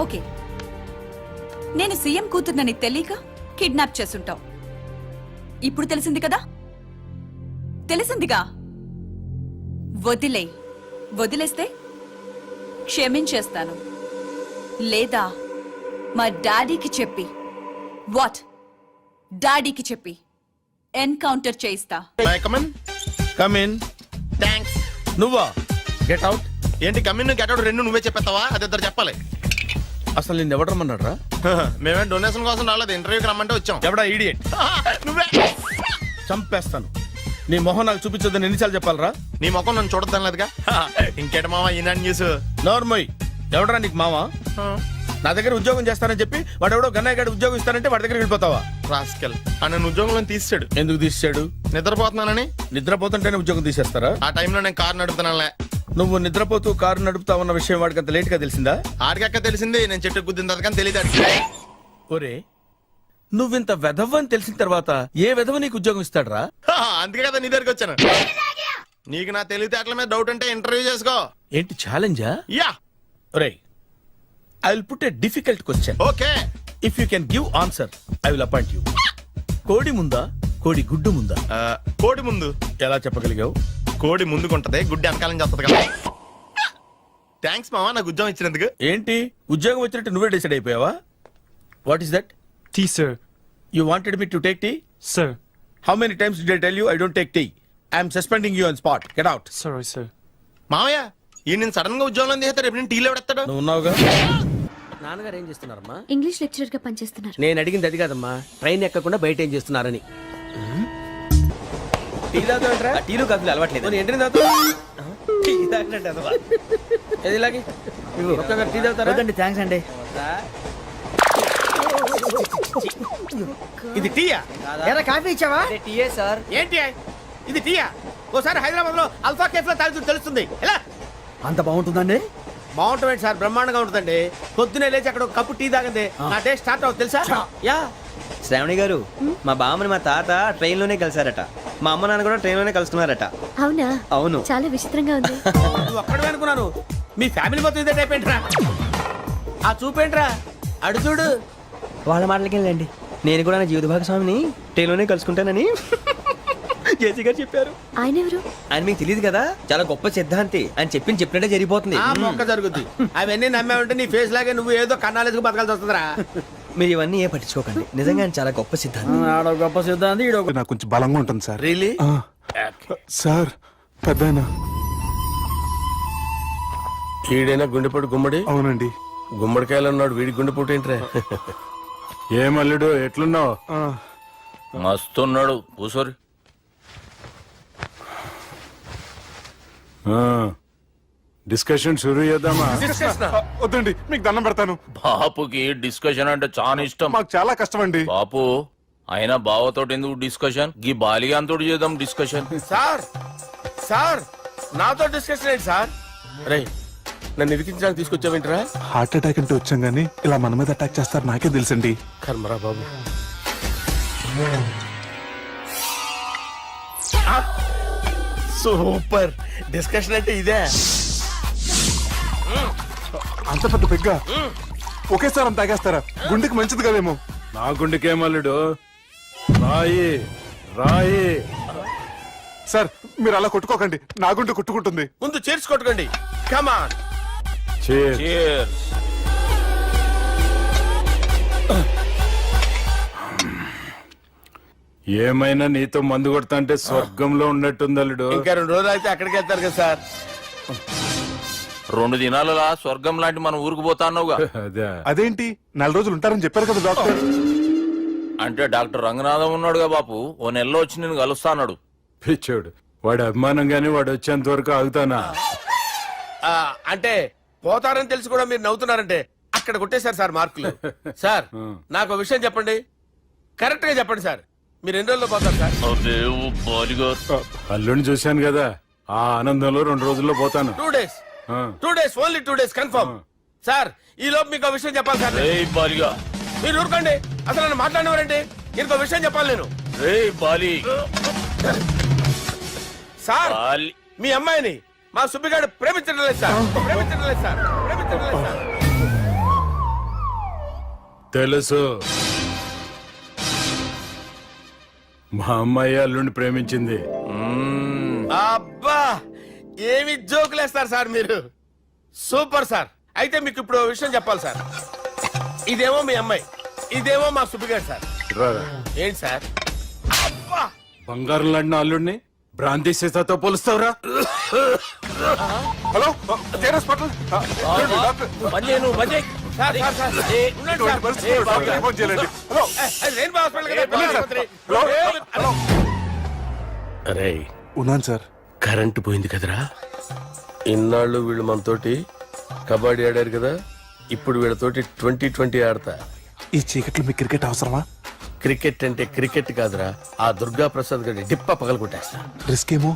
ఓకే, నేను సీఎం కూతుర్నని తెలియక కిడ్నాప్ చేసుంటావు. ఇప్పుడు తెలిసింది కదా? తెలిసిందిగా. వదిలేస్తే క్షమించేస్తాను, లేదా మా డాడీకి చెప్పి డాడీకి చెప్పి ఎన్కౌంటర్ చేయిస్తా. నువ్వా? Get out. ఏంటి కమిన్ గెట్ అవుట్ రెండు నువ్వే చెప్పేస్తావా? అది ఇద్దరు చెప్పాలి. అసలు నిన్ను ఎవడు రమ్మన్నాడు రా? మేమే డొనేషన్ కోసం రాలేదు, ఇంటర్వ్యూకి రమ్మంటే వచ్చాం. ఎవడా ఈడియట్? నువ్వే. చంపేస్తాను. నీ మొహం నాకు చూపించొద్దని ఎన్నిసార్లు చెప్పాలరా? నీ మొహం నన్ను చూడద్దాం లేదుగా. ఇంకేట మావా ఈనాడు న్యూస్? నోర్మోయ్, ఎవడరా నీకు మావా? నా దగ్గర ఉద్యోగం చేస్తానని చెప్పి వాడు ఎవడో గన్నయ్య గారి ఉద్యోగం ఇస్తానంటే వాడి దగ్గర వెళ్ళిపోతావా? రాస్కెల్, నన్ను ఉద్యోగంలో తీసాడు. ఎందుకు తీసాడు? నిద్రపోతున్నానని. నిద్రపోతుంటేనే ఉద్యోగం తీసేస్తారా? ఆ టైంలో నేను కారు నడుపుతున్నానులే. నువ్వు నిద్రపోతూ కారు నడుపుతావన్న విషయం వాడికి అంత లేట్ గా తెలిసిందా? ఆడికక్క తెలిసింది, నేను చెట్టు గుద్దిన తర్వాత తెలియదు. ఒరే, నువ్వింత వెధవని తెలిసిన తర్వాత ఏ వెధవ నీకు ఉద్యోగం ఇస్తాడరా? అందుకే కదా నీ దగ్గరికి వచ్చాను. నీకు నా తెలివితేటల మీద డౌట్ అంటే ఇంటర్వ్యూ చేసుకో. ఏంటి ఛాలెంజా? యా. రే, I will put a difficult question. Okay. If you can give answer I will appoint you. కోడి ముందా, కోడి గుడ్డు ముందా? కోడి ముందు. ఎలా చెప్పగలిగావు? కోడి ముందుకుంటది, గుడ్డి వెనకాలం చేస్తుంది కదా. థ్యాంక్స్ మావా నాకు ఉద్యోగం ఇచ్చినందుకు. ఏంటి ఉద్యోగం వచ్చినట్టు నువ్వే డిసైడ్ అయిపోయావా? What is that? Tea sir. You wanted me to take tea? Sir. How many times did I tell you I don't take tea? I'm suspending you on spot. Get out. Sorry sir. మావయ్య ఈ నేను సడన్ గా ఉద్యోగంలో తీస్తాడు, రేపు నేను టీలో పెడతాడు. నువ్వు ఉన్నావుగా. నాన్నగారు ఏం చేస్తున్నారమ్మా? ఇంగ్లీష్ లెక్చరర్ గా పనిచేస్తున్నారు. నేను అడిగింది అది కాదమ్మా, ట్రైన్ ఎక్కకుండా బయట ఏం చేస్తున్నారని. టీ తాగుతాంట్రా? టీలు కాఫీలు అలవాట్లేదు. ఎంట్రీ తాగుతా. ఏది ఇలాగే ఒక్కగారు టీ తాగుతారా? థ్యాంక్స్ అండి. ఇది టీయా? కాఫీ ఇచ్చావా? టీయే సార్. ఏంటి ఇది టీయా? ఓసారి హైదరాబాద్ లో అల్ఫా కేఫ్ లో తాగుతూ తెలుస్తుంది. ఎలా అంత బాగుంటుందండి? బాగుంటుంది సార్, బ్రహ్మాండంగా ఉంటుందండి. పొద్దునే లేచి అక్కడ ఒక కప్పు టీ తాగింది నా డే స్టార్ట్ అవుతుంది తెలుసా? యా. శ్రావణి గారు, మా బామ్మని మా తాత ట్రైన్ లోనే కలిసారట. మా అమ్మ నాన్న కూడా ట్రైన్ లోనే కలుసుకున్నారట. అవునా? అవును. చాలా విచిత్రంగా ఉంది. నువ్వు ఒక్కడే అనుకున్నాను, మీ ఫ్యామిలీ మొత్తం ఇదే టైప్ ఏంట్రా? ఆ చూపేంట్రా, అడు చూడు. వాళ్ళ మాటలకి వెళ్ళండి, నేను కూడా నా జీవిత భాగస్వామిని ట్రైన్ లోనే కలుసుకుంటానని జేసీ గారు చెప్పారు. ఆయన ఎవరు? ఆయన మీకు తెలియదు కదా, చాలా గొప్ప సిద్ధాంతి అని చెప్పినట్టే జరిగిపోతుంది. ఆ మొక్క జరుగుద్ది. అవన్నీ నమ్మే ఉంటే నీ ఫేస్ లాగే నువ్వు ఏదో కన్నాలేసుకు బతకాల్సి వస్తుందిరా. మీరు ఇవన్నీ ఏ పట్టించుకోకండి, నిజంగా ఆయన చాలా గొప్ప సిద్ధాంతి. ఆడ గొప్ప సిద్ధాంతి, ఈడో నాకు కొంచెం బలంగా ఉంటుంది సార్. రియలీ? సార్ పెద్దయినా. ఈడైనా గుండెపోటు గుమ్మడి? అవునండి. గుమ్మడికాయలు ఉన్నాడు, వీడి గుండెపోటు ఏంట్రా? ఏమల్లుడు ఎట్లున్నావు? మస్తున్నాడు కూసోరి. డిస్కషన్ షురూ చేద్దామా? వద్దండి, మీకు దండం పెడతాను. బాపుకి డిస్కషన్ అంటే చాలా ఇష్టం. మాకు చాలా కష్టం అండి. బాపు అయినా బావతోటి ఎందుకు డిస్కషన్? గీ బాలిగాంతోటి చేద్దాం డిస్కషన్. సార్ సార్ నాతో డిస్కషన్ ఏంటి సార్? రే, నన్ను ఇరికించడానికి తీసుకొచ్చావేంట్రా? హార్ట్ అటాక్ అంటే వచ్చాం గానీ ఇలా మన మీద అటాక్ చేస్తారు నాకే తెలుసండి. కర్మరా బాబు. సూపర్ డిస్కషన్ అంటే ఇదే. అంత పెద్ద పెగ్గ ఒకేసారి అంత తాగేస్తారా? గుండెకి మంచిది కదేమో. నా గుండెకేమల్లుడు రాయి రాయి. సార్ మీరు అలా కొట్టుకోకండి, నా గుండె కొట్టుకుంటుంది. ముందు చేర్చి కొట్టుకోండి. కమాన్. ఏమైనా నీతో మందు కొడతా అంటే స్వర్గంలో ఉన్నట్టుంది అల్లుడు. ఇంకా 2 రోజులు అయితే అక్కడికి వెళ్తారు కదా సార్. 2 దినాలలా స్వర్గం లాంటి మన ఊరికి పోతాన్నావుగా. అదేంటి 4 రోజులు ఉంటారని చెప్పారు కదా డాక్టర్. అంటే డాక్టర్ రంగనాథం ఉన్నాడుగా బాపు, ఓ నెలలో వచ్చి నేను కలుస్తాన్నాడు. పిచ్చోడు, వాడి అభిమానంగానే వాడు వచ్చేంత వరకు ఆగుతానా? అంటే పోతారని తెలిసి కూడా మీరు నవ్వుతున్నారంటే అక్కడ కొట్టేశారు సార్ మార్కులు. సార్ నాకు ఒక విషయం చెప్పండి, కరెక్ట్ గా చెప్పండి సార్. మీరు ఎన్ని రోజుల్లో పోతారు సార్? అల్లుడిని చూశాను కదా, ఆ ఆనందంలో 2 రోజుల్లో పోతాను. 2 days. 2 days, only 2 days confirm. Sir ఈ లోపు మీకు విషయం చెప్పాలి సార్. మీరు ఊరుకోండి, అసలు నన్ను మాట్లాడినవారండి. ఇంకో విషయం చెప్పాలి నేను. సార్ మీ అమ్మాయిని మా సుబ్బిగాడు ప్రేమించడం లేదు సార్. ప్రేమించడం లేదు సార్. ప్రేమించడం లేదు సార్. తెలుసు, మా అమ్మాయి అల్లుడిని ప్రేమించింది. అబ్బా ఏమి జోకులేస్తారు సార్ మీరు. Super sir. అయితే మీకు ఇప్పుడు ఓ విషయం చెప్పాలి సార్. ఇదేమో మీ అమ్మాయి, ఇదేమో మా సుబ్బిగాడు సార్. ఏంటి సార్? అబ్బా బంగారం లాంటి అల్లుడిని బ్రాంతి సీతాతో పోలుస్తావురా? Hello hospital. ఉన్నాను సార్. కరెంటు పోయింది కదరా. ఇన్నాళ్ళు వీళ్ళు మనతోటి కబడ్డీ ఆడారు కదా, ఇప్పుడు వీళ్ళతోటి 2020 ఆడతా. ఈ చీకట్లో మీ క్రికెట్ అవసరమా? క్రికెట్ అంటే క్రికెట్ కాదురా, ఆ దుర్గా ప్రసాద్ గారి డిప్ప పగలగొట్టేస్తా. రిస్క్ ఏమో.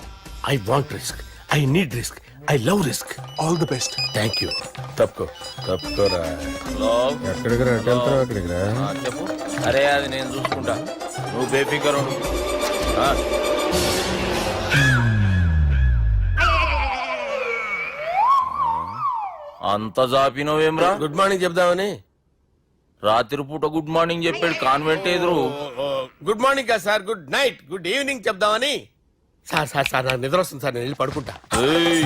I want risk, I need risk, I love risk. All the best. Thank you. తప్పుకోరా. ఎక్కడికి రా? అక్కడికి రా. చెప్పు. అరే అది నేను చూసుకుంటా, నువ్వు బేఫికర్ ఉండు. అంత జాపినవేమ్రా? గుడ్ మార్నింగ్ చెప్దామని. రాత్రి పూట గుడ్ మార్నింగ్ చెప్పాడు కాన్వెంట్ ఎదురు. గుడ్ మార్నింగ్ కాదు sir, good night, good evening చెప్దామని. సార్ నాకు నిద్ర వస్తుంది సార్, నేను వెళ్ళి పడుకుంటా. ఏయ్,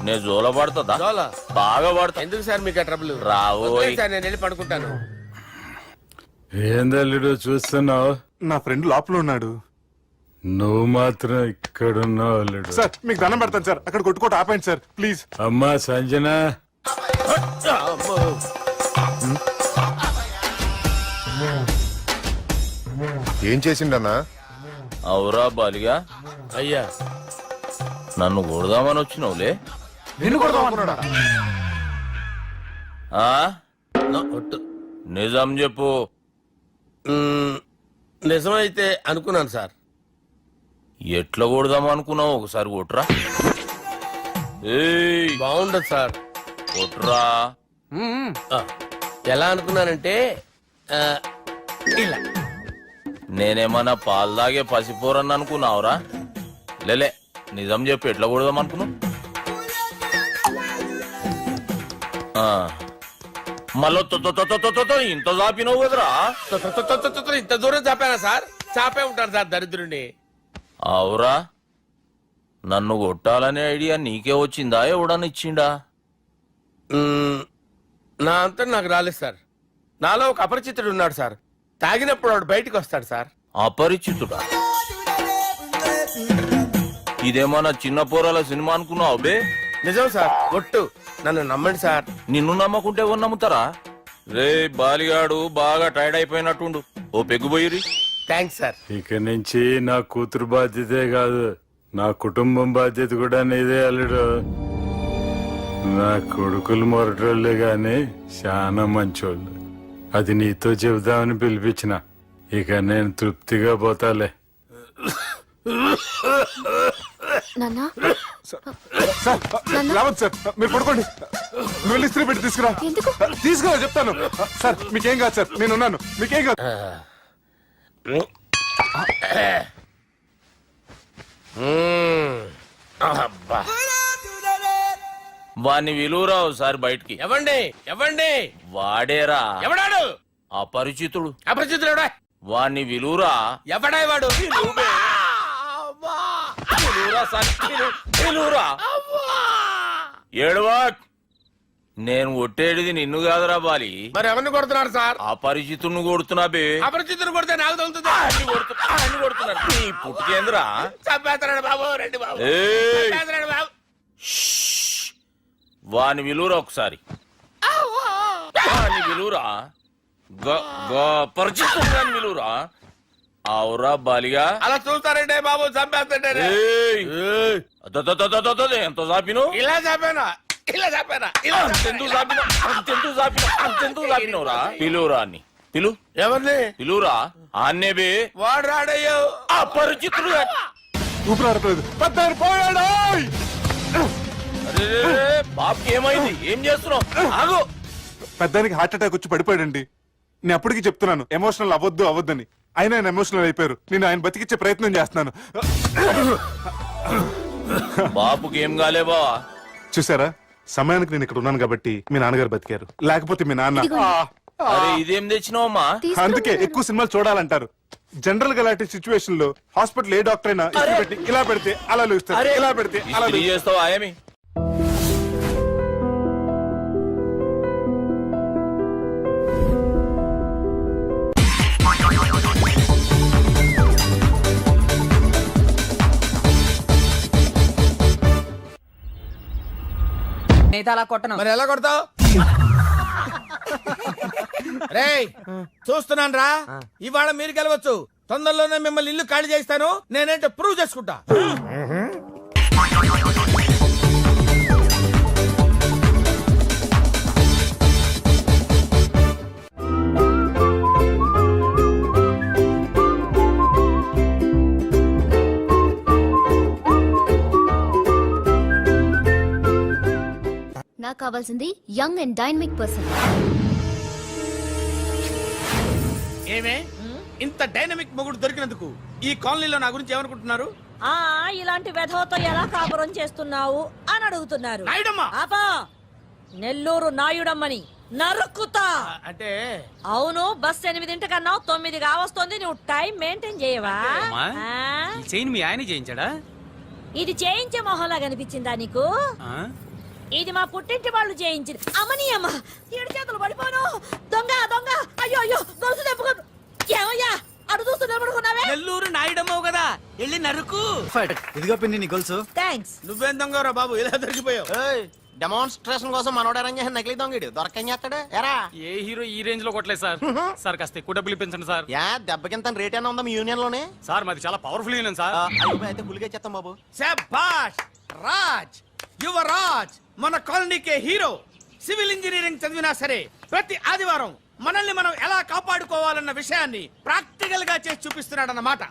నేను జోల పడుతుందా? జోల? బాగా పడతా. ఎందుకు సార్ మీకు ట్రబుల్? రావోయ్. సార్ నేను వెళ్ళి పడుకుంటాను. ఏందల్లుడు చూస్తున్నావు? నా ఫ్రెండ్ లోపల ఉన్నాడు. నువ్వు మాత్రం ఇక్కడున్నావు అల్లుడు. సార్ మీకు దండం పెడతాను సార్, అక్కడ కొట్టుకోట ఆపండి సార్ ప్లీజ్. అమ్మా సంజన, ఏం చేసిండన్నా? అవురా బాలిగా, అయ్యా నన్ను కొడదామని వచ్చినావులే. నిన్ను కొడదామనుకున్నాడా? ఆ? ఒట్టు. నిజం చెప్పు. నిజమైతే అనుకున్నాను సార్. ఎట్లా కొడదాం అనుకున్నావు? ఒకసారి కొట్రా. ఏయ్, బాగుండదు సార్. కొట్రా. ఆ, ఎలా అనుకున్నానంటే ఆ, ఇలా. నేనేమన్నా పాలు తాగే పసిపోరని అనుకున్నావురా? లేలే, నిజం చెప్పు, ఎట్లా కొడదాం అనుకున్నావు? మళ్ళీ ఇంత చాపినావు కదరా? ఇంత దూరం చాపానా సార్? చాపే ఉంటాను సార్ దరిద్రుడిని. అవురా, నన్ను కొట్టాలనే ఐడియా నీకే వచ్చిందా? ఎవడన్నా ఇచ్చిండా? నా అంతా నాకు రాలేదు సార్. నాలో ఒక అపరిచితుడు ఉన్నాడు సార్. తాగినప్పుడు వాడు బయటకు వస్తాడు సార్. అపరిచితుడా? ఇదేమన్నా చిన్న పోరాల సినిమా అనుకున్నావు బే? నిజం సార్, ఒట్టు. నన్ను నమ్మండి సార్. నిన్ను నమ్మకుంటే ఎవరు నమ్ముతారా? రే బాలిగాడు బాగా టైర్డ్ అయిపోయినట్టుండు, ఓ పెగ్గుబోయిరి. Thanks sir. ఇక నుంచి నా కూతురు బాధ్యతే కాదు, నా కుటుంబం బాధ్యత కూడా నీదే అల్లుడు. నా కొడుకులు మొరటోళ్ళే గాని చాలా మంచోళ్ళు. అది నీతో చెబుదామని పిలిపించిన. ఇక నేను తృప్తిగా పోతాలే. రావద్దు సార్, మీరు పడుకోండి. వెళ్ళి ఇస్త్రీ పెట్టి తీసుకురా. తీసుకురా చెప్తాను. సార్ మీకేం కాదు సార్, నేను ఉన్నాను, మీకేం కాదు. అబ్బా. వాణ్ణి విలువరా ఒకసారి బయటికి. ఎవండి ఎవండి? వాడేరా. ఎవడాడు? అపరిచితుడు. అపరిచితుడు ఎవడా? వాణ్ణి విలువరా. ఎవడా వాడు? విలువరా సార్, విలువరా. ఏడవా, నేను ఒట్టేడిది నిన్ను కాదురా బాలి. మరి ఎవరిని కొడుతున్నారు సార్? అపరిచితుడిని కొడుతున్నా బే. అపరిచితుడు కొడితే నాకు తగులుతుంది. అన్ని కొడుతున్నారు. నీ పుట్టుకేంద్రా? చంపేస్తున్నాడు బాబు, రండి బాబు. ఏయ్, చంపేస్తున్నాడు బాబు. వాని విలువరా ఒకసారి. వాని విలువరా. పరిచితుడు విలువరా. అవురా బాలిగా. అలా చూస్తారంటే బాబు, చంపేస్తాడు. ఎంత చాపిను? ఇలా చంపానా? ఇలా చంపానా? ఇలా అంతెందుకు చాపిన? అంతెందుకు చాపిన? అంతెందుకు చాపినవురా? పిలువురా అన్ని. పిలు. ఎవరిని? పిలువురా. ఆన్నే బే. వాడు రాడయ్యో. అపరిచితుడు. ఊపిరాడట్లేదు. పోయాడు. అరే బాబుకి ఏమైంది? ఏం చేస్తున్నావు? ఆగు. పెద్దానికి హార్ట్ అటాక్ వచ్చి పడిపోయాడండి. నేను అప్పటికి చెప్తున్నాను ఎమోషనల్ అవ్వద్దని. ఆయన ఎమోషనల్ అయిపోయారు. నేను ఆయన బతికిచ్చే ప్రయత్నం చేస్తున్నాను. బాబుకి ఏం కాలే బావా? చూసారా, సమయానికి నేను ఇక్కడ ఉన్నాను కాబట్టి మీ నాన్నగారు బతికారు. లేకపోతే మీ నాన్న. అరే ఇదేం తెచ్చినావమ్మా? అందుకే ఎక్కువ సినిమాలు చూడాలంటారు. జనరల్ గా అలాంటి సిచ్యువేషన్ లో హాస్పిటల్ ఏ డాక్టర్ అయినా ఇస్త్రీ పెట్టి ఇలా పెడితే అలా లూస్తారు, ఇలా పెడితే అలా ఇస్త్రీ చేస్తావా ఏమి? మరి ఎలా కొడతావు? రేయ్ చూస్తున్నాను రా, ఇవాళ మీరు గెలవచ్చు. తొందరలోనే మిమ్మల్ని ఇల్లు ఖాళీ చేస్తాను. నేనేంటో ప్రూవ్ చేసుకుంటా. కావాల్సింది యంగ్ అండ్ డైనమిక్ పర్సన్. ఏమే ఇంత డైనమిక్ మొగుడు దొరికినందుకు ఈ కాలనీలో నా గురించి ఏమనుకుంటున్నారు? ఇలాంటి వెధవతో ఎలా కాపురం చేస్తున్నావు అని అడుగుతున్నారు. నాయుడమ్మ! ఆపా! నెల్లూరు నాయుడమ్మని నరుక్కుతా. అంటే అవును, బస్ 8 9 కావస్తుంది. నువ్వు టైం మెయింటైన్ చేయవా? చైన్ మీ ఆయన చేయించాడా? ఇది చేయించే మొహంలా కనిపించిందా నీకు? ఇది మా పుట్టింటి వాళ్ళు చేయించింది. అమ్మని అమ్మ, 7 చేతులు పడిపోను. దొంగ దొంగ, అయ్యో అయ్యో, గొలుసు తెప్పుకోను. ఏమయ్యా అడు చూస్తూ నిలబడుకున్నావే? నెల్లూరు నాయుడమ్మవు కదా, వెళ్ళి నరుకు. ఇదిగో పిన్ని నీ గొలుసు. థ్యాంక్స్. నువ్వేం దొంగరా బాబు, ఇలా దొరికిపోయావు? డెమాన్స్ట్రేషన్ కోసం మనోడు అరేంజ్ చేసిన నకిలీ దొంగడు దొరకని చేస్తాడు. ఎరా ఏ హీరో ఈ రేంజ్ లో కొట్టలేదు సార్. సార్ కాస్త ఎక్కువ డబ్బులు ఇప్పించండి సార్. యా దెబ్బకింత రేట్ అయినా ఉందా మీ యూనియన్ లోనే? సార్ మాది చాలా పవర్ఫుల్ యూనియన్ సార్. అయితే గులిగా చేస్తాం బాబు. శభాష్ రాజ్, యువరాజ్ మన కాలనీకే హీరో. సివిల్ ఇంజనీరింగ్ చదివినా సరే ప్రతి ఆదివారం మనల్ని మనం ఎలా కాపాడుకోవాలన్న విషయాన్ని ప్రాక్టికల్ గా చేసి చూపిస్తున్నాడన్నమాట.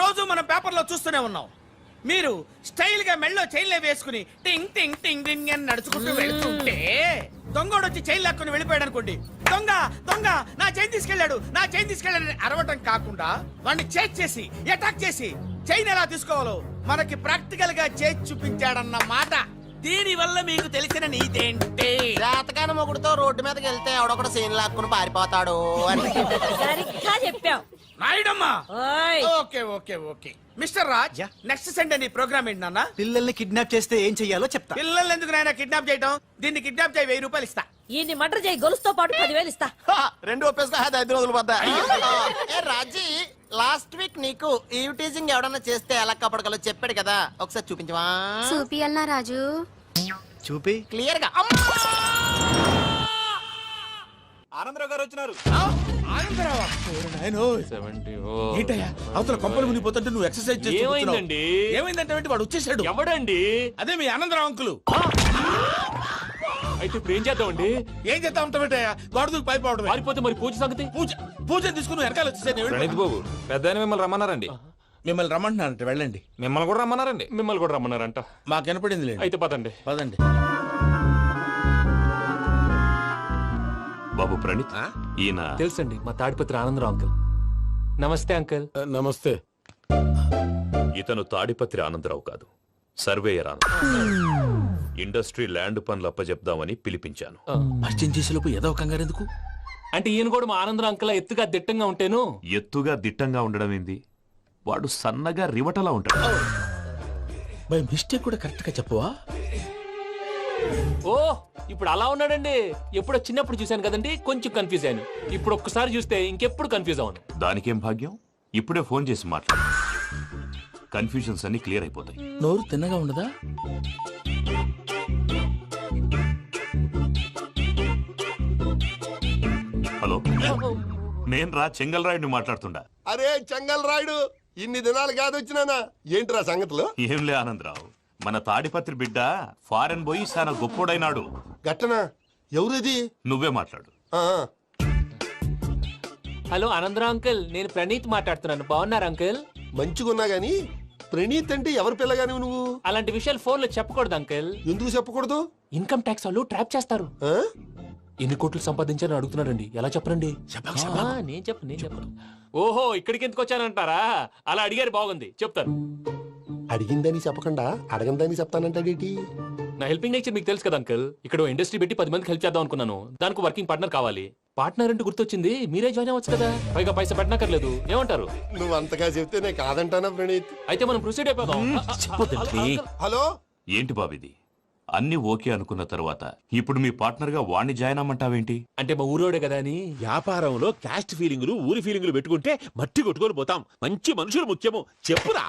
రోజు మనం పేపర్లో చూస్తూనే ఉన్నాం. మీరు స్టైల్ గా మెళ్ళో చైన్లే వేసుకుని టింగ్ టింగ్ టింగ్ టింగ్ అని నడుచుకుంటూ వెళ్తుంటే దొంగోడు వచ్చి చైన్ లాక్కుని వెళ్ళిపోయాడు అనుకోండి. దొంగ దొంగ నా చైన్ తీసుకెళ్ళాడు, నా చైన్ తీసుకెళ్ళాడని అరవటం కాకుండా వాడిని చేజ్ చేసి అటాక్ చేసి చైన్ ఎలా తీసుకోవాలో మనకి ప్రాక్టికల్ గా చేసి చూపించాడన్న మాట. దీని వల్ల మీకు తెలిసిన నీతేంటి? జాతకాన మొగుడుతో రోడ్డు మీదకి వెళ్తే ఎవడొకడు సీన్ లాక్కుని పారిపోతాడు అని. సరిగ్గా చెప్పావు నాయుడమ్మా. ఓయ్. Okay okay okay mister Raj, next Sunday నీ ప్రోగ్రామ్ ఏంటి నాన్న? పిల్లల్ని కిడ్నాప్ చేస్తే ఏం చెయ్యాలో చెప్తా. పిల్లల్ని ఎందుకు నాయన కిడ్నాప్ చేయటం? దీన్ని కిడ్నాప్ చేయి, 1000 రూపాయలు ఇస్తా. ఈయన్ని మర్డర్ చేయి, గొలుసుతో పాటు 10,000 ఇస్తా. 2 ఒప్పేస్తా, 5 రోజులు పడ్డా. ఏ రాజీ, లాస్ట్ వీక్ నీకు ఈ టీజింగ్ ఎవడన్నా చేస్తే ఎలా కాపాడగలో చెప్పాడు కదా, ఒకసారి చూపించవా? చూపియల్నా రాజు? చూపి. క్లియర్ గా. ఆనందరావు గారు వచ్చినారు. ఆనందరావా? ఏంటయ్యా అవతల కొంపలు మునిగిపోతుంటే నువ్వు ఎక్సర్సైజ్ చేస్తూ ఏమైందండి? ఏమైందంటే వాడు వచ్చేసాడు. ఎవడండి? అదే మీ ఆనందరావు అంకులు. అయితే ఇప్పుడు ఏం చేద్దామండి? ఏం చేస్తా ఉంటావేటయ్యా, గోడ దూకి పైపోవడం. పారిపోతే మరి పూజ సంగతి? పూజ తీసుకుని వెనకాల వచ్చేసాను. బాబు పెద్ద మిమ్మల్ని రమ్మన్నారండి. మిమ్మల్ని రమ్మంటున్నారంట, వెళ్ళండి. మిమ్మల్ని కూడా రమ్మన్నారండి. మిమ్మల్ని కూడా రమ్మన్నారంట. మాకు వినపడింది లేదు. అయితే పదండి. పదండి. బాబు ప్రణీత్, ఈయన తెలుసండి, మా తాడిపత్రి ఆనందరావు అంకుల్. నమస్తే అంకుల్. నమస్తే. ఇతను తాడిపత్రి ఆనందరావు కాదు, సర్వేయర్ ఆనందరావు. ఇండస్ట్రీ ల్యాండ్ పనులు అప్పజెప్దామని పిలిపించాను. పరిచయం చేసేలోపు ఏదో కంగారు ఎందుకు? అంటే ఈయన కూడా మా ఆనందరావు అంకుల్ ఎత్తుగా దిట్టంగా ఉంటేను. ఎత్తుగా దిట్టంగా ఉండడం ఏంది? వాడు సన్నగా రివటలా ఉంటాడు. బై మిస్టేక్ కూడా కరెక్ట్ గా చెప్పవా? ఓ ఇప్పుడు అలా ఉన్నాడండి. ఎప్పుడో చిన్నప్పుడు చూశాను కదండి, కొంచెం కన్ఫ్యూజ్ అయ్యాను. ఇప్పుడు ఒక్కసారి చూస్తే ఇంకెప్పుడు కన్ఫ్యూజ్ అవ్వను. దానికేం భాగ్యం, ఇప్పుడే ఫోన్ చేసి మాట్లాడు. కన్ఫ్యూజన్స్ అన్ని క్లియర్ అయిపోతాయి. నోరు తిన్నగా ఉండదా? హలో, నేను రా చెంగల్ రాయుడిని మాట్లాడుతుండా. అరే చెంగల్ రాయుడు, ఇన్ని దినాలు కాదు వచ్చినానా? ఏంట్రా సంగతులు? ఏంలే ఆనందరావు, మన తాడిపత్రి బిడ్డ ఫారెన్ పోయి చాలా గొప్పోడైనాడు. గట్టనా? ఎవరిది? నువ్వే మాట్లాడు. హలో ఆనందరావు అంకుల్, నేను ప్రణీత్ మాట్లాడుతున్నాను. బాగున్నారు అంకుల్? మంచిగున్నా గాని ప్రణీత్ అంటే ఎవరి పిల్లగాని నువ్వు? అలాంటి విషయాలు ఫోన్ లో చెప్పకూడదు అంకుల్. ఎందుకు చెప్పకూడదు? ఇన్కమ్ ట్యాక్స్ వాళ్ళు ట్రాప్ చేస్తారు. ఆ? ఎన్ని కోట్లు సంపాదించారని అడుగుతున్నారండి. ఎలా చెప్పరండి? నేను చెప్పను. ఓహో, ఇక్కడికి ఎందుకు వచ్చానంటారా? అలా అడిగారు, బాగుంది, చెప్తాను. అడిగిందని చెప్పకుండా అడగందని చెప్తానంటాడేటి? నా హెల్పింగ్ నేచర్ మీకు తెలుసు కదా అంకుల్. ఇక్కడ ఇండస్ట్రీ పెట్టి 10 మందికి హెల్ప్ చేద్దాం అనుకున్నాను. దానికి వర్కింగ్ పార్ట్నర్ కావాలి. పార్ట్నర్ అంటే గుర్తొచ్చింది, మీరే జాయిన్ అవ్వచ్చు కదా. పైగా పైసా పెట్టనక్కర్లేదు. ఏమంటారు? నువ్వు అంతగా చెప్తే నేను కాదంటానా ప్రణీత్? అయితే మనం ప్రొసీడ్ అయిపోదాం. హలో, ఏంటి బాబిది? అన్ని ఓకే అనుకున్న తర్వాత ఇప్పుడు మీ పార్ట్నర్ గా వాణ్ణి జాయిన్ అమ్మంటావేంటి? అంటే మా ఊరోడే కదా అని. వ్యాపారంలో క్యాస్ట్ ఫీలింగులు, ఊరి ఫీలింగులు పెట్టుకుంటే మట్టి కొట్టుకొని పోతాం. మంచి మనుషులు ముఖ్యము. చెప్పురా.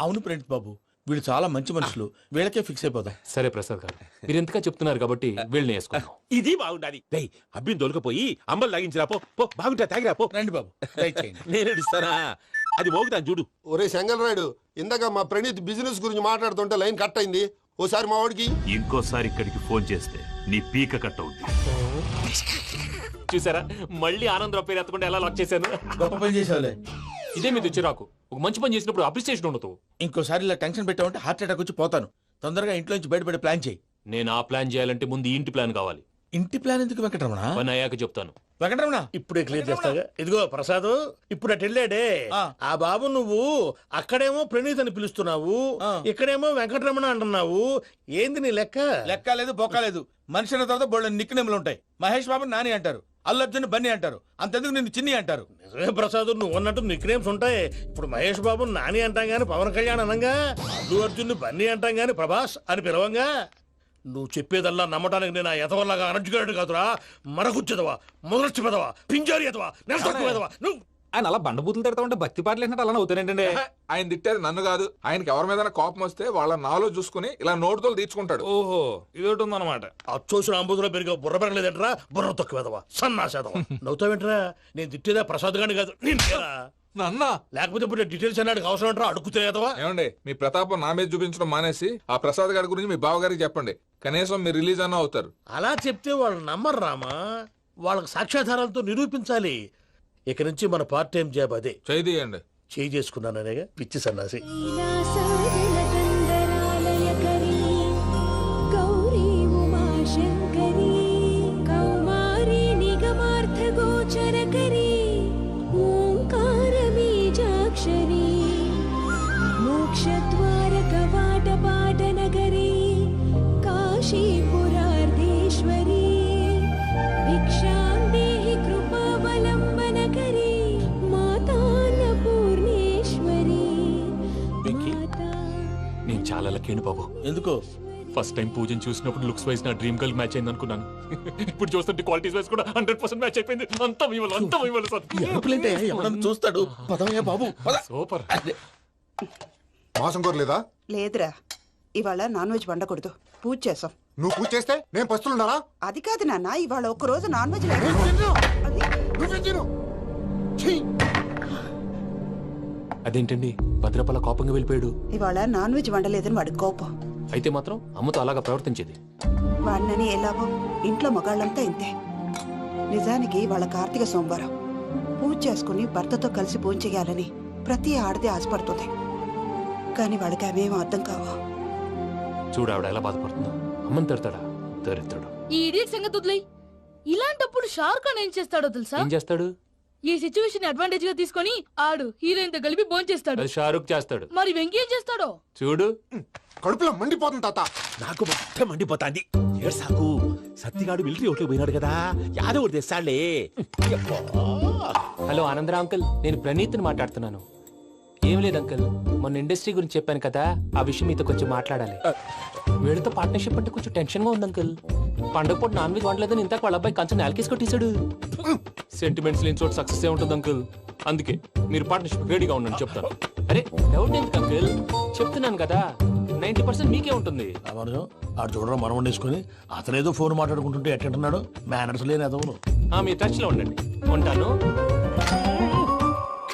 అవును ప్రణీత్ బాబు, వీళ్ళు చాలా మంచి మనుషులు. వీళ్ళకే ఫిక్స్ అయిపోదాం. సరే ప్రసాద్ గారు, మీరు ఎంతగా చెప్తున్నారు కాబట్టి వీళ్ళని వేసుకున్నాం. ఇది బాగుండాలి. డై అబ్బిని దొలకపోయి అంబలు లాగించిరా పో. పో బాగుంటా, తాగిరా పో. రండి బాబు, దయచేయండి. నేను ఇస్తానా? అది మోగుతాను చూడు. ఒరే చెంగల్ రాయుడు, ఇందాక మా ప్రణీత్ బిజినెస్ గురించి మాట్లాడుతుంటే లైన్ కట్ అయింది. ఓసారి మా వాడికి ఇంకోసారి ఇక్కడికి ఫోన్ చేస్తే నీ పీక కట్ అవుద్ది. చూసారా, మళ్ళీ ఆనందరావు పేరు ఎత్తకుండా ఎలా లాక్ చేశాను. గొప్ప పని చేసేవాళ్ళే. ఇదే మీద చిరాకు. ఒక మంచి పని చేసినప్పుడు అప్రిసియేషన్ ఉండదు. ఇంకోసారి ఇలా టెన్షన్ పెట్టామంటే హార్ట్ అటాక్ వచ్చి పోతాను. తొందరగా ఇంట్లో నుంచి బయటపడే ప్లాన్ చేయి. నేను ఆ ప్లాన్ చేయాలంటే ముందు ఈ ఇంటి ప్లాన్ కావాలి. ఇంటి ప్లాన్ ఎందుకు వెంకటరమణ? పని అయ్యాక చెప్తాను. వెంకటరమణ ఇప్పుడే క్లియర్ చేస్తాగా. ఇదిగో ప్రసాద్, ఇప్పుడు అటు వెళ్ళాడే ఆ బాబు, నువ్వు అక్కడేమో ప్రణీత్ అని పిలుస్తున్నావు, ఇక్కడేమో వెంకటరమణ అంటున్నావు. ఏంది నీ లెక్క? లెక్క లేదు బొక్క లేదు. మనిషి అన్న తర్వాత బోళ్ళ నిక్నెములు ఉంటాయి. మహేష్ బాబు నాని అంటారు, అల్లు అర్జున్ బన్నీ అంటారు, అంతెందుకు నిన్ను చిన్ని అంటారు. నిజమే ప్రసాద్, నువ్వు అన్నట్టు నిక్నేమ్స్ ఉంటాయి. ఇప్పుడు మహేష్ బాబు నాని అంటాం గాని పవన్ కళ్యాణ్ అనంగా, అల్లు అర్జున్ బన్నీ అంటాం గాని ప్రభాస్ అని పిలవంగా. నువ్వు చెప్పేదల్లా నమ్మటానికి నేను ఎతవల్లాగా అనర్జుకేటెడ్ కాదురా. మరగుచ్చదవా, మొదలచ్చి పెదవా, పింజారి ఎదవా, నెలసొక్కు పెదవా నువ్వు. ఆయన అలా బండబూతులు తిడతా ఉంటే భక్తి పాటలు ఏంటంటే అలా అవుతానంటే. ఆయన తిట్టేది నన్ను కాదు, ఆయనకి ఎవరి మీద కోపం వస్తే వాళ్ళ నాలో చూసుకుని ఇలా నోటుతో తీర్చుకుంటాడు. ఓహో, ఇదొకటి ఉందన్నమాట. అచ్చోసిన అంబుధులో పెరిగే బుర్ర పెరగలేదంటరా, బుర్ర తొక్కువేదవా, సన్నాసేదవా. నవ్వుతావేంట్రా? నేను తిట్టేదా ప్రసాద్ గాని కాదు, నిన్నేరా. నన్నా? లేకపోతే ఇప్పుడు డీటెయిల్స్ అన్నాడు అవసరం అంటారా? అడుగుతాయేదవా? ఏమండి, మీ ప్రతాపం నా మీద చూపించడం మానేసి ఆ ప్రసాద్ గారి గురించి మీ బావగారికి చెప్పండి. కనీసం మీరు రిలీజ్ అన్న అవుతారు. అలా చెప్తే వాళ్ళు నమ్మరు రామా. వాళ్ళకి సాక్ష్యాధారాలతో నిరూపించాలి. ఇక నుంచి మన పార్ట్ టైం జాబ్ అదే. చేయండి. చేయి చేసుకున్నాననేగా పిచ్చి సన్నాసి. నేను చాలా లక్కీని బాబు. ఎందుకో? ఫస్ట్ టైం పూజను చూసినప్పుడు లుక్స్ వైజ్ నా డ్రీమ్ గర్ల్ మ్యాచ్ అయింది అనుకున్నాను. ఇప్పుడు చూస్తుంటే క్వాలిటీస్ వైజ్ కూడా 100% మ్యాచ్ అయిపోయింది. అంతా ఇవ్వాలి సార్. ఎవడన్నా చూస్తాడు. పదవయ్యా బాబు. సూపర్. మాసం కోరలేదా? లేదురా, ఇవాళ నాన్ వెజ్ వండకూడదు, పూజ చేసాం. నువ్వు పూజ చేస్తే నేను పస్తులున్నారా? అది కాదు నాన్న, ఇవాళ ఒక్క రోజు నాన్ వెజ్ అదేంటండి భద్రపల కోపంగా వెళ్ళిపోయాడు? ఇవాళ నాన్ వెజ్ వండలేదని వాడి కోపం. అయితే మాత్రం అమ్మతో అలాగా ప్రవర్తించేది. వాడినని ఎలాగో ఇంట్లో మగాళ్ళంతా ఇంతే. నిజానికి వాళ్ళ కార్తీక సోమవారం పూజ చేసుకుని భర్తతో కలిసి పూజ చేయాలని ప్రతి ఆడది ఆశపడుతుంది. కానీ వాడికి అవేమో అర్థం కావా. చూడు ఆవిడ ఎలా బాధపడుతుందో. అమ్మని తిడతాడా? దరిద్రుడు. ఈ ఇడియట్ సంగతి వదిలేయ్. ఇలాంటప్పుడు షారుఖ్ ఖాన్ ఏం చేస్తాడో తెలుసా? ఏం చేస్తాడు? ఈ సిచ్యువేషన్ అడ్వాంటేజ్ గా తీసుకొని ఆడు హీరోయిన్ తో కలిపి బోన్ చేస్తాడు. అది షారుఖ్ చేస్తాడు. మరి వెంకీ ఏం చేస్తాడో చూడు. కడుపులో మండిపోతుంది తాత. నాకు మొత్తం మండిపోతాంది. ఏడ్సాకు, సత్తిగాడు మిలిటరీ ఒకటి పోయినాడు కదా, యాదవ్ తెస్తాడులే. హలో ఆనందరా అంకుల్, నేను ప్రణీత్ని మాట్లాడుతున్నాను. ఏం లేదు అంకుల్, మొన్న ఇండస్ట్రీ గురించి చెప్పాను కదా, ఆ విషయం మీతో కొంచెం మాట్లాడాలి. వీడితో పార్ట్నర్షిప్ అంటే కొంచెం టెన్షన్ గా ఉంది అంకుల్. పండగ పూట నాన్ వెజ్ వండలేదని ఇంతకు వాళ్ళ అబ్బాయి కంచెం నేలకేసి కొట్టేశాడు. సెంటిమెంట్స్ లేని చోట సక్సెస్ ఏ ఉంటుంది అంకుల్. అందుకే మీరు పార్ట్నర్షిప్ రెడీగా ఉండండి చెప్తాను. అరే డౌట్ ఎందుకు అంకుల్, చెప్తున్నాను కదా 90% మీకే ఉంటుంది. ఆడు చూడడం మనం వండేసుకుని అతనేదో ఫోన్ మాట్లాడుకుంటుంటే ఎట్టంటున్నాడు. మేనర్స్ లేని అదవును. మీరు టచ్ లో ఉండండి. ఉంటాను.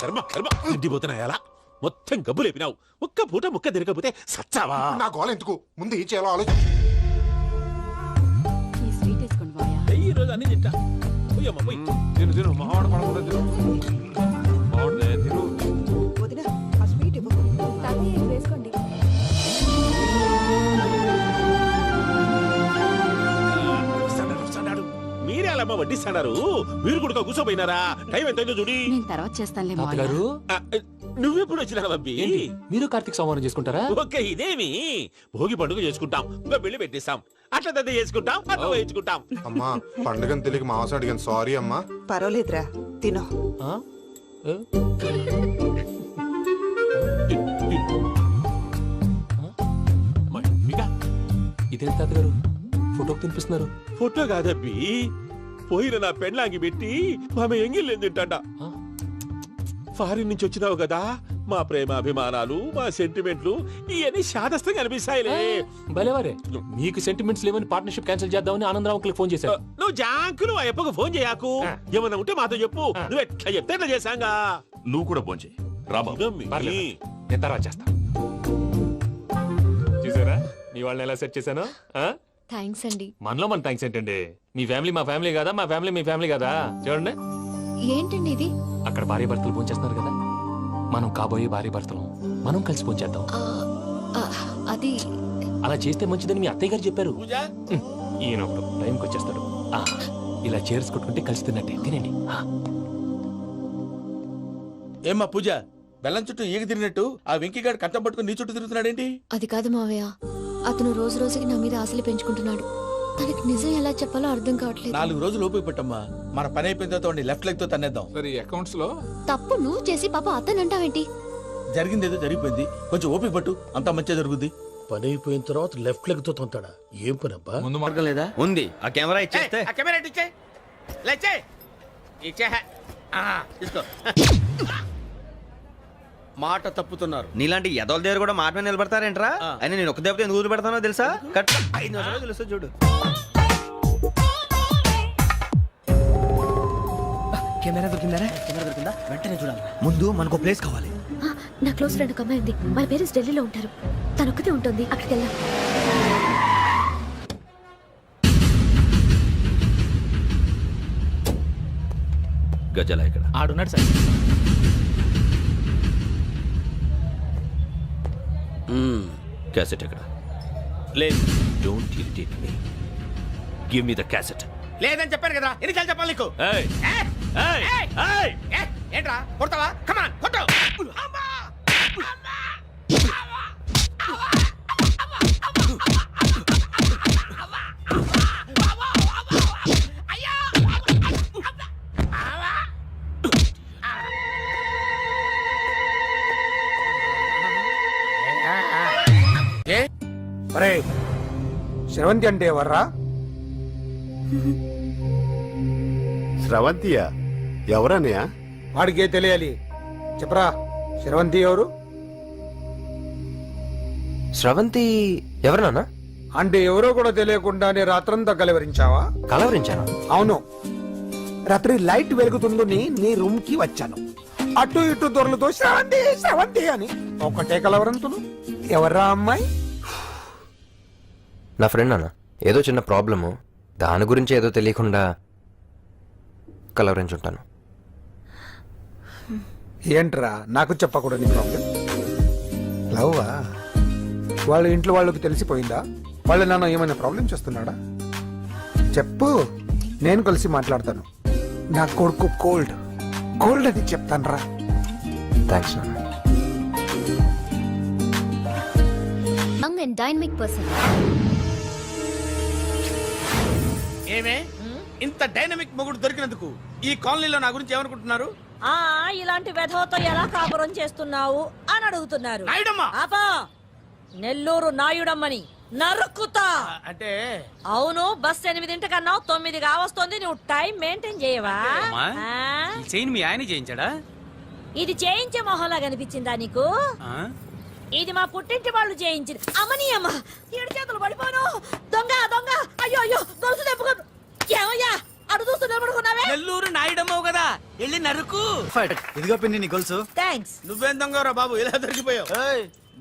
కర్మ కర్మ తిండిపోతున్నాయా? మొత్తం గబ్బు లేపినావు. ఒక్క పూట ముక్క తిరగకపోతే సచ్చావా? నా గోల ఎందుకు, ముందు ఈ చేయాలో ఆలోచించు. ఈ రోజు అన్ని తింటా. తిను తిను, మావాడ పడకుండా తిను. మావాడే తిను. వదినా, ఆ స్వీట్ ఇవ్వు. వేసుకోండి. మీరే అలా వడ్డిస్తాడారు. మీరు కూడా కూర్చోపోయినారా? టైం ఎంతైందో చూడి. తర్వాత చేస్తానులే తాతగారు, నువ్వెప్పుడు వచ్చినా అబ్బి? మీరు కార్తీక్ సంహారం చేసుకుంటారా? ఓకే, ఇదేమి భోగి పండుగ చేసుకుంటాం, ఇంకా పెళ్లి పెట్టేస్తాం, అట్లా దద్ద చేసుకుంటాం, అట్లా వేయించుకుంటాం. అమ్మా పండుగని తెలియక మాసం అడిగాను, సారీ అమ్మా. పర్వాలేదురా, తినో. ఆ? ఏ? ఇదేంటి తాతగారు ఫోటోకి తినిపిస్తున్నారు? ఫోటో కాదబ్బి, పోయిన నా పెళ్ళాంగి పెట్టి ఆమె ఎంగిల్లేం తింటాడ. ఫారిన్ నుంచి వచ్చినావు కదా, మా ప్రేమ అభిమానాలు, మా సెంటిమెంట్లు ఇవన్నీ శాదస్తంగా అనిపిస్తాయిలే. భలేవారే, మీకు సెంటిమెంట్స్ లేవని పార్ట్నర్షిప్ క్యాన్సిల్ చేద్దామని ఆనందరావు అంకుల్ ఫోన్ చేశారు. నువ్వు జాంకులు ఆ ఎప్పకు ఫోన్ చేయకు. ఏమన్నా ఉంటే మాతో చెప్పు. నువ్వు ఎట్లా చెప్తే ఎట్లా చేశాంగా. నువ్వు కూడా ఫోన్ చేయి. నేను తర్వాత చేస్తా. చూసారా మీ వాళ్ళని ఎలా సెట్ చేశాను? థ్యాంక్స్ అండి. మనలో మన థ్యాంక్స్ ఏంటండి? మీ ఫ్యామిలీ మా ఫ్యామిలీ కదా, మా ఫ్యామిలీ మీ ఫ్యామిలీ కదా. చూడండి, ఏంటండి ఇది? అక్కడ భార్య భర్తలు ఫోన్ చేస్తున్నారు కదా, మనం కాబోయే భార్య భర్తలు మనం కలిసి ఫోన్ చేద్దాం. అది అలా చేస్తే మంచిదని మీ అత్తయ్య గారు చెప్పారు. పూజ ఈయన ఒకడు టైంకి వచ్చేస్తాడు. ఆ, ఇలా చేర్స్ కొట్టుకుంటే కలిసి తిన్నట్టే తినండి. ఏమ్మా పూజ, బెల్లం చుట్టూ ఈగ తిరిగినట్టు ఆ వెంకీగాడు కట్టం పట్టుకుని నీ చుట్టూ తిరుగుతున్నాడేంటి? అది కాదు మావయ్య, అతను రోజు రోజుకి నా మీద ఆశలు పెంచుకుంటున్నాడు. తనకి నిజం ఎలా చెప్పాలో అర్థం కావట్లేదు. 4 రోజులు ఓపిక పట్టమ్మా, మన పని అయిపోయిన తర్వాత వాడిని లెఫ్ట్ లెగ్ తో తన్నేద్దాం. సరే అకౌంట్స్ లో తప్పు నువ్వు చేసి పాప అతను అంటావేంటి? జరిగింది ఏదో జరిగిపోయింది, కొంచెం ఓపిక పట్టు, అంతా మంచిగా జరుగుద్ది. పని అయిపోయిన తర్వాత లెఫ్ట్ లెగ్ తో తొంతాడా? ఏం పని అబ్బా? ముందు మార్గం లేదా? ఉంది. ఆ కెమెరా ఇచ్చేస్తే ఆ కెమెరా ఇచ్చే లేచే ఇచ్చే తీసుకో. మాట తప్పుతున్నారు. నీలాంటి ఎదల దగ్గర కూడా మాట మీద నిలబడతారేంట్రా? అయినా నేను ఒక దెబ్బతో ఎందుకు పెడతానో తెలుసా? కట్ 5 నిమిషాలు తెలుసు చూడు. కెమెరా దొరికిందా? వెంటనే చూడాలి. ముందు మనకు ప్లేస్ కావాలి. నా క్లోజ్ ఫ్రెండ్ ఒక అమ్మాయి ఉంది. వాళ్ళ పేరెంట్స్ ఢిల్లీలో ఉంటారు. తను ఒక్కతే ఉంటుంది. అక్కడికి వెళ్దాం. గజల ఇక్కడ ఆడున్నాడు సార్. క్యాసెట్ ఎక్కడ? లేదు, don't irritate me. Give me the cassette. లేదని చెప్పాను కదా, ఎన్నిసార్లు చెప్పాలి నీకు? ఏయ్ ఏయ్ ఏయ్ ఏంట్రా కొడతావా? కమాన్ కొట్టు. శ్రవంతి అంటే ఎవర్రా? స్రవంతియా? ఎవరన్నయ్యా? వాడికే తెలియాలి. చెప్పరా, శ్రవంతి ఎవరు? స్రవంతి ఎవరు నాన్న? అంటే ఎవరో కూడా తెలియకుండానే రాత్రంతా కలవరించావా? కలవరించాను. అవును, రాత్రి లైట్ వెలుగుతుందని నీ రూమ్ కి వచ్చాను. అటు ఇటు దొరలతో శ్రవంతి శ్రవంతి అని ఒకటే కలవరంతులు. ఎవర్రా అమ్మాయి? నా ఫ్రెండ్ అన్న, ఏదో చిన్న ప్రాబ్లము, దాని గురించి ఏదో తెలియకుండా కలవరించుంటాను. ఏంట్రా నాకు చెప్పకూడదు నీ ప్రాబ్లం? లవ్వా? వాళ్ళ ఇంట్లో వాళ్ళకి తెలిసిపోయిందా? వాళ్ళ నాన్న ఏమైనా ప్రాబ్లం చేస్తున్నాడా? చెప్పు, నేను కలిసి మాట్లాడతాను. నా కొడుకు కోల్డ్ కోల్డ్ అది చెప్తాను రా. థ్యాంక్స్ నాన్న. Young and dynamic person. ఏమే ఇంత డైనమిక్ మొగుడు దొరికినందుకు ఈ కాలనీలో నా గురించి ఏమనుకుంటున్నారు? ఆ ఇలాంటి వెధవతో ఎలా కాపురం చేస్తున్నావు అని అడుగుతున్నారు. నాయుడమ్మ! ఆపా! నెల్లూరు నాయుడమ్మని నరుక్కుతా. అంటే అవును, బస్ 8:00 9 కావస్తుంది. నువ్వు టైం మెయింటైన్ చేయవా? చైన్ మీ ఆయన చేయించాడా? ఇది చేయించే మొహంలా కనిపించిందా నీకు? ఇది మా పుట్టింటి వాళ్ళు చేయించింది. అమ్మని అమ్మ, 7 చేతులు పడిపోను. దొంగ దొంగ, అయ్యో అయ్యో, గొలుసు తెప్పుకోను. ఏమయ్యా అడు చూస్తూ నిలబడుకున్నావే? నెల్లూరు నాయుడమ్మవు కదా, వెళ్ళి నరుకు. ఇదిగో పిన్ని నీ గొలుసు. థ్యాంక్స్. నువ్వేం దొంగరా బాబు, ఇలా దొరికిపోయావు?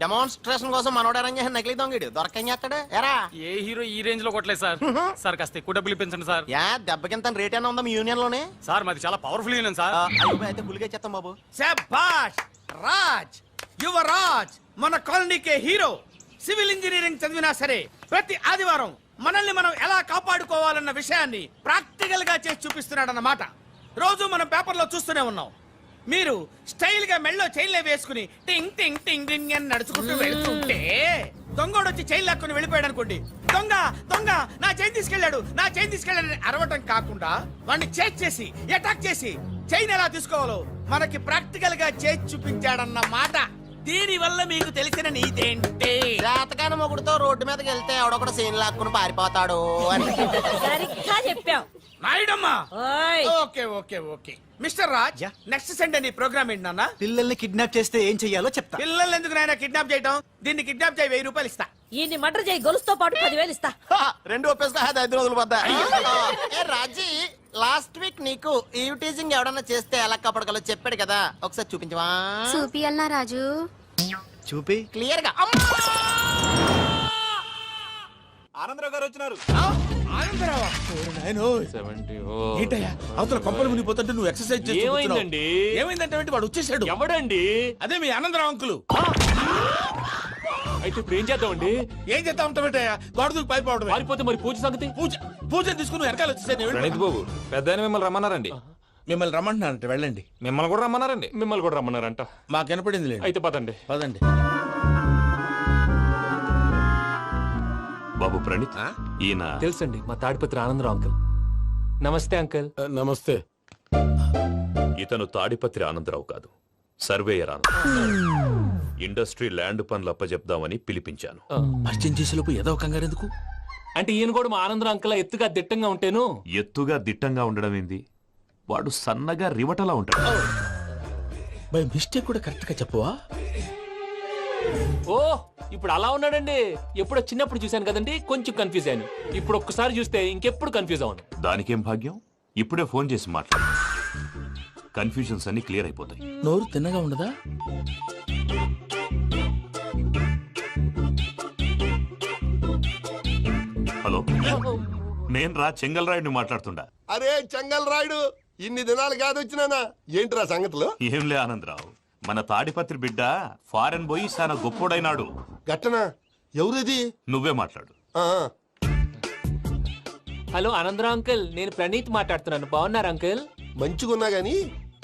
డెమాన్స్ట్రేషన్ కోసం మనోడు అరేంజ్ చేసిన నకిలీ దొంగడు దొరకని చేస్తాడు. ఎరా ఏ హీరో ఈ రేంజ్ లో కొట్టలేదు సార్. సార్ కాస్త ఎక్కువ డబ్బులు ఇప్పించండి సార్. యా దెబ్బకింత రేట్ అయినా ఉందా మీ యూనియన్ లోనే? సార్ మాది చాలా పవర్ఫుల్ యూనియన్ సార్. అయితే గులిగా చేస్తాం బాబు. శభాష్ రాజ్, యువరాజ్, మన కాలనీకే హీరో. సివిల్ ఇంజనీరింగ్ చదివినా సరే ప్రతి ఆదివారం మనల్ని మనం ఎలా కాపాడుకోవాలన్న విషయాన్ని ప్రాక్టికల్ గా చేసి చూపిస్తున్నాడన్నమాట. రోజు మనం పేపర్లో చూస్తూనే ఉన్నాం. మీరు స్టైల్ గా మెళ్ళో చైన్లే వేసుకుని టింగ్ టింగ్ టింగ్ టింగ్ అని నడుచుకుంటూ వెళ్తుంటే దొంగోడు వచ్చి చైన్ లాక్కుని వెళ్ళిపోయాడు అనుకోండి. దొంగ దొంగ నా చైన్ తీసుకెళ్లాడు, నా చైన్ తీసుకెళ్లాడని అరవటం కాకుండా వాడిని చేజ్ చేసి అటాక్ చేసి చైన్ ఎలా తీసుకోవాలో మనకి ప్రాక్టికల్ గా చేసి చూపించాడన్న మాట. దీని వల్ల మీకు తెలిసిన నీతేంటి? జాతకాన మొగుడుతో రోడ్డు మీదకి వెళ్తే ఎవడొకడు సీన్ లాక్కుని పారిపోతాడు అని. సరిగ్గా చెప్పావు నాయుడమ్మా. ఓయ్. Okay okay okay mister Raj, next Sunday నీ ప్రోగ్రామ్ ఏంటి నాన్న? పిల్లల్ని కిడ్నాప్ చేస్తే ఏం చెయ్యాలో చెప్తా. పిల్లల్ని ఎందుకు నాయన కిడ్నాప్ చేయటం? దీన్ని కిడ్నాప్ చేయి, 1000 రూపాయలు ఇస్తా. ఈయన్ని మర్డర్ చేయి, గొలుసుతో పాటు 10,000 ఇస్తా. 2 ఒప్పేస్తా, 5 రోజులు పడ్డా. ఏ రాజీ, లాస్ట్ వీక్ నీకు ఈ టీజింగ్ ఎవడన్నా చేస్తే ఎలా కాపాడగలో చెప్పాడు కదా, ఒకసారి చూపించవా? చూపియల్నా రాజు? చూపి క్లియర్ గా. ఆనందరావు గారు వచ్చినారు. ఆనందరావా? ఏంటయ్యా అవతల కొంపలు మునిగిపోతుంటే నువ్వు ఎక్సర్సైజ్ చేస్తూ ఏమైందండి? ఏమైందంటే వాడు వచ్చేసాడు. ఎవడండి? అదే మీ ఆనందరావు అంకులు. అయితే ఇప్పుడు ఏం చేద్దామండి? ఏం చేస్తా ఉంటావేటయ్యా? గోడ దూకి పైపోవడం. పారిపోతే మరి పూజ సంగతి? పూజ తీసుకుని వెనకాల వచ్చేసాను. ప్రణీత్ బాబు పెద్ద మిమ్మల్ని రమ్మన్నారండి. మిమ్మల్ని రమ్మంటున్నానంట, వెళ్ళండి. మిమ్మల్ని కూడా రమ్మన్నారండి. మిమ్మల్ని కూడా రమ్మన్నారంట. మాకు వినపడింది లేదు. అయితే పదండి. పదండి. బాబు ప్రణీత్, ఈయన తెలుసండి, మా తాడిపత్రి ఆనందరావు అంకుల్. నమస్తే అంకుల్. నమస్తే. ఇతను తాడిపత్రి ఆనందరావు కాదు, సర్వేయర్ ఆనందరావు. ఇండస్ట్రీ ల్యాండ్ పనులు అప్పజెప్దామని పిలిపించాను. పరిచయం చేసేలోపు ఏదో కంగారు ఎందుకు? అంటే ఈయన కూడా మా ఆనందరావు అంకుల్ ఎత్తుగా దిట్టంగా ఉంటాను. ఎత్తుగా దిట్టంగా ఉండడం ఏంది? వాడు సన్నగా రివటలా ఉంటాడు. బై మిస్టేక్ కూడా కరెక్ట్ గా చెప్పవా? ఓ ఇప్పుడు అలా ఉన్నాడండి. ఎప్పుడో చిన్నప్పుడు చూశాను కదండి, కొంచెం కన్ఫ్యూజ్ అయ్యాను. ఇప్పుడు ఒక్కసారి చూస్తే ఇంకెప్పుడు కన్ఫ్యూజ్ అవును. దానికేం భాగ్యం, ఇప్పుడే ఫోన్ చేసి మాట్లాడు. కన్ఫ్యూజన్స్ అన్ని క్లియర్ అయిపోతాయి. నోరు తిన్నగా ఉండదా? హలో, నేను రా చెంగల్ రాయుడిని మాట్లాడుతుండా. అరే చెంగల్ రాయుడు, ఇన్ని దినాలు కాదు వచ్చినానా? ఏంట్రా సంగతులు? ఏంలే ఆనందరావు, మన తాడిపత్రి బిడ్డ ఫారెన్ పోయి చాలా గొప్పోడైనాడు. గట్టనా? ఎవరిది? నువ్వే మాట్లాడు. హలో ఆనందరావు అంకుల్, నేను ప్రణీత్ మాట్లాడుతున్నాను. బాగున్నారు అంకుల్? మంచిగున్నా గాని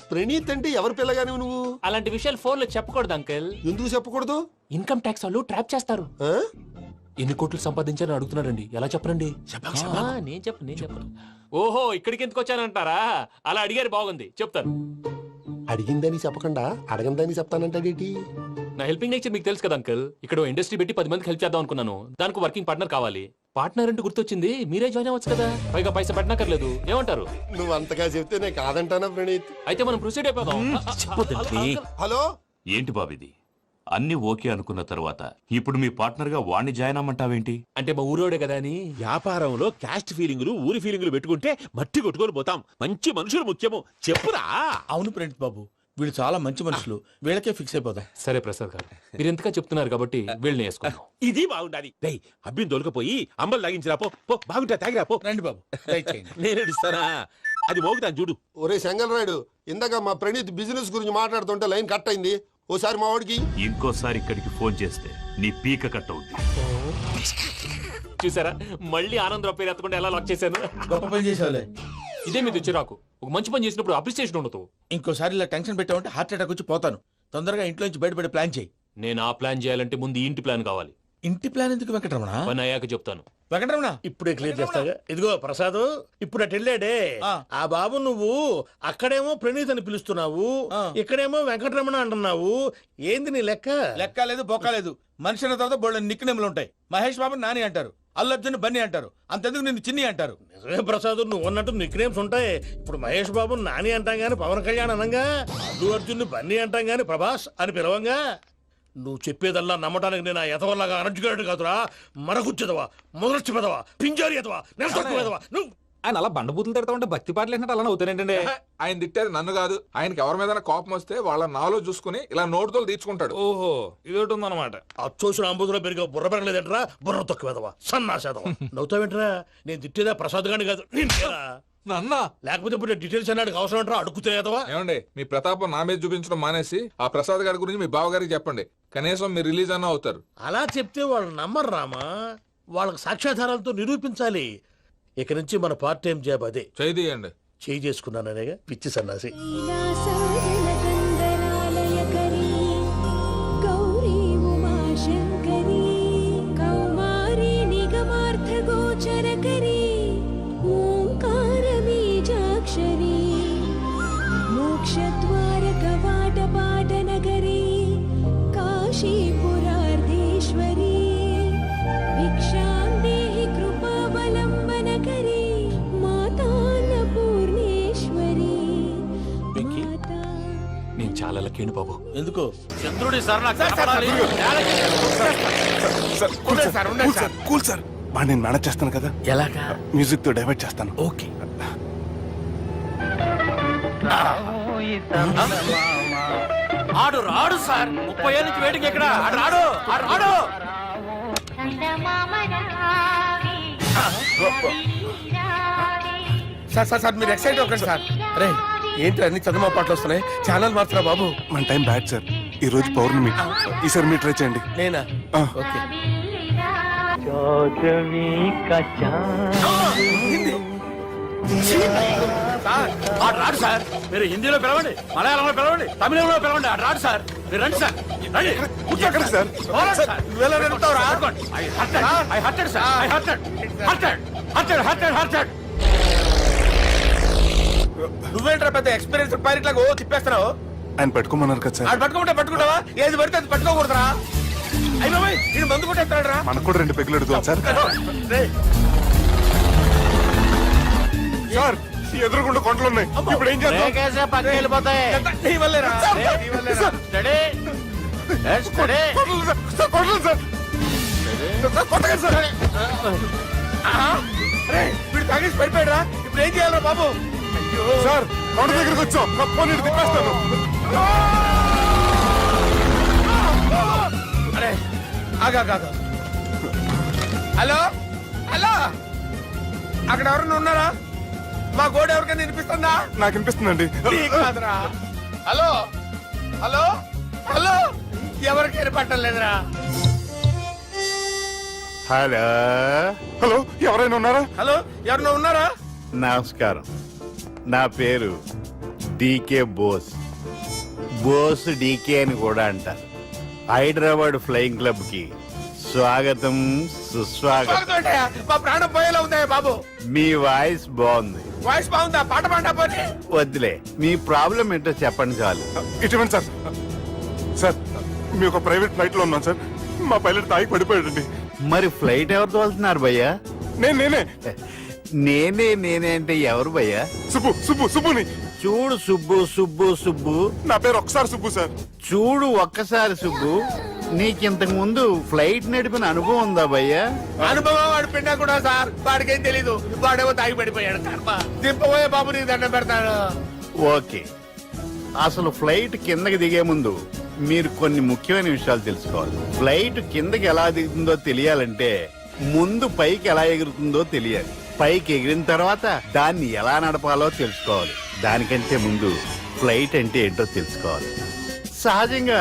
ప్రణీత్ అంటే ఎవరి పిల్లగాని నువ్వు? అలాంటి విషయాలు ఫోన్ లో చెప్పకూడదు అంకుల్. ఎందుకు చెప్పకూడదు? ఇన్కమ్ ట్యాక్స్ వాళ్ళు ట్రాప్ చేస్తారు. ఆ? ఎన్ని కోట్లు సంపాదించాలని అడుగుతున్నారండి. ఎలా చెప్పరండి? నేను చెప్పను. ఓహో, ఇక్కడికి ఎందుకు వచ్చానంటారా? అలా అడిగారు, బాగుంది, చెప్తాను. అడిగిందని చెప్పకుండా అడగందని చెప్తానంటాడేటి? నా హెల్పింగ్ నేచర్ మీకు తెలుసు కదా అంకుల్. ఇక్కడ ఇండస్ట్రీ పెట్టి 10 మందికి హెల్ప్ చేద్దాం అనుకున్నాను. దానికి వర్కింగ్ పార్ట్నర్ కావాలి. పార్ట్నర్ అంటే గుర్తొచ్చింది, మీరే జాయిన్ అవ్వచ్చు కదా. పైగా పైసా పెట్టనక్కర్లేదు. ఏమంటారు? నువ్వు అంతగా చెప్తే నేను కాదంటానా ప్రణీత్? అయితే మనం ప్రొసీడ్ అయిపోదాం. హలో, ఏంటి బాబిది? అన్ని ఓకే అనుకున్న తర్వాత ఇప్పుడు మీ పార్ట్నర్ గా వాణ్ణి జాయిన్ అమ్మంటావేంటి? అంటే మా ఊరోడే కదా అని. వ్యాపారంలో క్యాస్ట్ ఫీలింగులు, ఊరి ఫీలింగులు పెట్టుకుంటే మట్టి కొట్టుకొని పోతాం. మంచి మనుషులు ముఖ్యము. చెప్పురా. అవును ప్రణీత్ బాబు, వీళ్ళు చాలా మంచి మనుషులు. వీళ్ళకే ఫిక్స్ అయిపోదాం. సరే ప్రసాద్ గారు, మీరు ఎంతగా చెప్తున్నారు కాబట్టి వీళ్ళని వేసుకుందాం. ఇది బాగుండాలి. డై అబ్బిని దొలకపోయి అంబలు లాగించిరా పో. పో బాగుంటా, తాగిరా పో. రండి బాబు, దయచేయండి. నేను ఇస్తానా? అది మోగుతాను చూడు. ఒరే చెంగల్ రాయుడు, ఇందాక మా ప్రణీత్ బిజినెస్ గురించి మాట్లాడుతుంటే లైన్ కట్ అయింది. ఓసారి మా వాడికి ఇంకోసారి ఇక్కడికి ఫోన్ చేస్తే నీ పీక కట్ అవుద్ది. చూసారా, మళ్ళీ ఆనందరావు పేరు ఎత్తకుండా ఎలా లాక్ చేశాను. గొప్ప పని చేసేవాళ్ళే. ఇదే మీద చిరాకు. ఒక మంచి పని చేసినప్పుడు అప్రిసియేషన్ ఉండదు. ఇంకోసారి ఇలా టెన్షన్ పెట్టామంటే హార్ట్ అటాక్ వచ్చి పోతాను. తొందరగా ఇంట్లో నుంచి బయటపడే ప్లాన్ చేయి. నేను ఆ ప్లాన్ చేయాలంటే ముందు ఈ ఇంటి ప్లాన్ కావాలి. ఇంటి ప్లాన్ ఎందుకు వెంకటరమణ? పని అయ్యాక చెప్తాను. వెంకటరమణ ఇప్పుడే క్లియర్ చేస్తాగా. ఇదిగో ప్రసాద్, ఇప్పుడు అటు వెళ్ళాడే ఆ బాబు, నువ్వు అక్కడేమో ప్రణీత్ అని పిలుస్తున్నావు, ఇక్కడేమో వెంకటరమణ అంటున్నావు. ఏంది నీ లెక్క? లెక్క లేదు, బొక్క లేదు. మనిషి అన్న తర్వాత బోళ్ళ నిక్నెములు ఉంటాయి. మహేష్ బాబు నాని అంటారు, అల్లు అర్జున్ బన్నీ అంటారు, అంతెందుకు నిన్ను చిన్ని అంటారు. నిజమే ప్రసాద్, నువ్వు అన్నట్టు నిక్నేమ్స్ ఉంటాయి. ఇప్పుడు మహేష్ బాబు నాని అంటాం గాని పవన్ కళ్యాణ్ అనంగా, అల్లు అర్జున్ బన్నీ అంటాం గాని ప్రభాస్ అని పిలవంగా. నువ్వు చెప్పేదల్లా నమ్మటానికి నేను ఎతవల్లాగా అనర్జుగాడు కాదురా. మరగుచ్చదవా, మొదలచ్చి పెదవా, పింజారి ఎదవా, నెలసొక్కు పెదవా. నువ్వు ఆయన అలా బండబూతులు తిడతా ఉంటే భక్తి పాటలు ఏంటంటే అలా అవుతానంటే. ఆయన తిట్టేది నన్ను కాదు, ఆయనకి ఎవరి మీద కోపం వస్తే వాళ్ళ నాలో చూసుకుని ఇలా నోటుతో తీర్చుకుంటాడు. ఓహో, ఇదొకటి ఉందన్నమాట. అచ్చోసిన అంబుధులో పెరిగే బుర్ర పెరగలేదట్రా. బుర్ర తొక్కువేదవా, సన్నాసేదవా. నవ్వుతావేంట్రా? నేను తిట్టేదా ప్రసాద్ గాని కాదు, నన్నా. లేకపోతే ఇప్పుడు డీటెయిల్స్ అన్నాడు అవసరం అంటారా? అడుగుతాయేదవా. ఏమండి, మీ ప్రతాపం నా మీద చూపించడం మానేసి ఆ ప్రసాద్ గారి గురించి మీ బావగారికి చెప్పండి. కనీసం మీరు రిలీజ్ అన్న అవుతారు. అలా చెప్తే వాళ్ళు నమ్మరు రామా. వాళ్ళకి సాక్ష్యాధారాలతో నిరూపించాలి. ఇక నుంచి మన పార్ట్ టైం జాబ్ అదే. చేయండి. చేయి చేసుకున్నాననేగా పిచ్చి సన్నాసి. మోక్షద్వార కవాట పాట నగరీ కాశీపురార్ధేశ్వరీ భిక్షాం దేహి కృపావలంబనకరీ మాతాన్నపూర్ణేశ్వరీ. నేను చాలా లక్కీని బాబు. ఎందుకు? చంద్రుడి శరణ. కూల్ సార్, నేను మేనేజ్ చేస్తాను కదా. ఎలాగా? మ్యూజిక్ తో డైవర్ట్ చేస్తాను. ఓకే. ఆడు రాడు సార్. 30 ఏళ్ళ నుంచి వేటికి ఎక్కడ ఆడు రాడు. సార్ మీరు ఎక్సైట్ అవ్వకండి సార్. అరే ఏంటి అన్ని చదువు పాటలు వస్తున్నాయి. ఛానల్ మార్చరా బాబు. మన టైం బ్యాడ్ సార్. ఈ రోజు పౌర్ణమి, ఈసారి మీరు ట్రై చేయండి. నేనా? ఆ. ఓకే. ఆడు రాడు సార్. మీరు హిందీలో పిలవండి, మలయాళంలో పిలవండి, తమిళంలో పిలవండి. ఆడు రాడు సార్. మీరు రండి సార్, రండి. ఎక్కడ సార్? పోరాడు సార్. నువ్వెలా నడుపుతావురా? I hurted, sir. I hurted. నువ్వేంట్రా పెద్ద ఎక్స్పీరియన్స్ పైరెట్ లాగా ఓ తిప్పేస్తున్నావు? ఆయన పెట్టుకోమన్నారు కదా సార్. ఆడు పట్టుకుంటే పట్టుకుంటావా? ఏది పడితే అది పట్టుకోకూడదురా. అయ్యి బాబాయ్, ఇది మందు కొట్టేస్తాడు రా. మనకు కూడా 2 పెగ్గులు అడుగుతాం సార్. సార్, ఎదురుగుండా కొండలు ఉన్నాయి, ఇప్పుడు ఏం చేద్దాం? పక్కకి వెళ్ళిపోతాయి. నీ వల్లేరా? Steady. Let's steady. కొండలు సార్. సార్, కొట్టకండి సార్. వీడు తాగేసి పడిపోయాడురా. ఇప్పుడు ఏం చేయాలరా బాబు? సార్, కొండ దగ్గరికి వచ్చాం, కప్పని తిప్పేస్తాను. అరే ఆగా. హలో హలో, అక్కడ ఎవరన్నా ఉన్నారా? మా గోడ ఎవరికైనా వినిపిస్తుందా? నాకు అనిపిస్తుందండి. నీకు కాదురా. హలో హలో హలో, ఎవరికి వినపట్టలేదురా. హలో హలో, ఎవరైనా ఉన్నారా? హలో, ఎవరన్నా ఉన్నారా? నమస్కారం, నా పేరు డీకే బోస్. బోస్ డీకే అని కూడా అంటారు. హైదరాబాద్ ఫ్లయింగ్ క్లబ్ కి స్వాగతం, సుస్వాగతం. స్వాగతం ఏంటయ్యా? మా ప్రాణం పోయేలా ఉందా బాబు? మీ వాయిస్ బాగుంది. వాయిస్ బాగుందా? పాట పాడా పోనీ. వద్దులే, మీ ప్రాబ్లం ఏంటో చెప్పండి చాలు. ఇటువంటి సార్, సార్ మీ ఒక ప్రైవేట్ ఫ్లైట్ లో ఉన్నాం సార్. మా పైలట్ తాగి పడిపోయాడండి. మరి ఫ్లైట్ ఎవరు తోలుతున్నారు భయ్యా? నేనే నేనే అంటే ఎవరు భయ్యా? సుబ్బుని. చూడు సుబ్బు, నా పేరు ఒకసారి సుబ్బు సార్. చూడు ఒక్కసారి సుబ్బు, నీకింతకు ముందు ఫ్లైట్ నడిపిన అనుభవం ఉందా భయ్యా? అనుభవం వాడు పిండా కూడా సార్. వాడికేం తెలీదు. వాడేమో తాగి పడిపోయాడు. కర్మ. దింపబోయే బాబు, నీకు దండం పెడతాను. ఓకే, అసలు ఫ్లైట్ కిందకి దిగే ముందు మీరు కొన్ని ముఖ్యమైన విషయాలు తెలుసుకోవాలి. ఫ్లైట్ కిందకి ఎలా దిగుతుందో తెలియాలంటే ముందు పైకి ఎలా ఎగురుతుందో తెలియాలి. పైకి ఎగిరిన తర్వాత దాన్ని ఎలా నడపాలో తెలుసుకోవాలి. దానికంటే ముందు ఫ్లైట్ అంటే ఏంటో తెలుసుకోవాలి. సహజంగా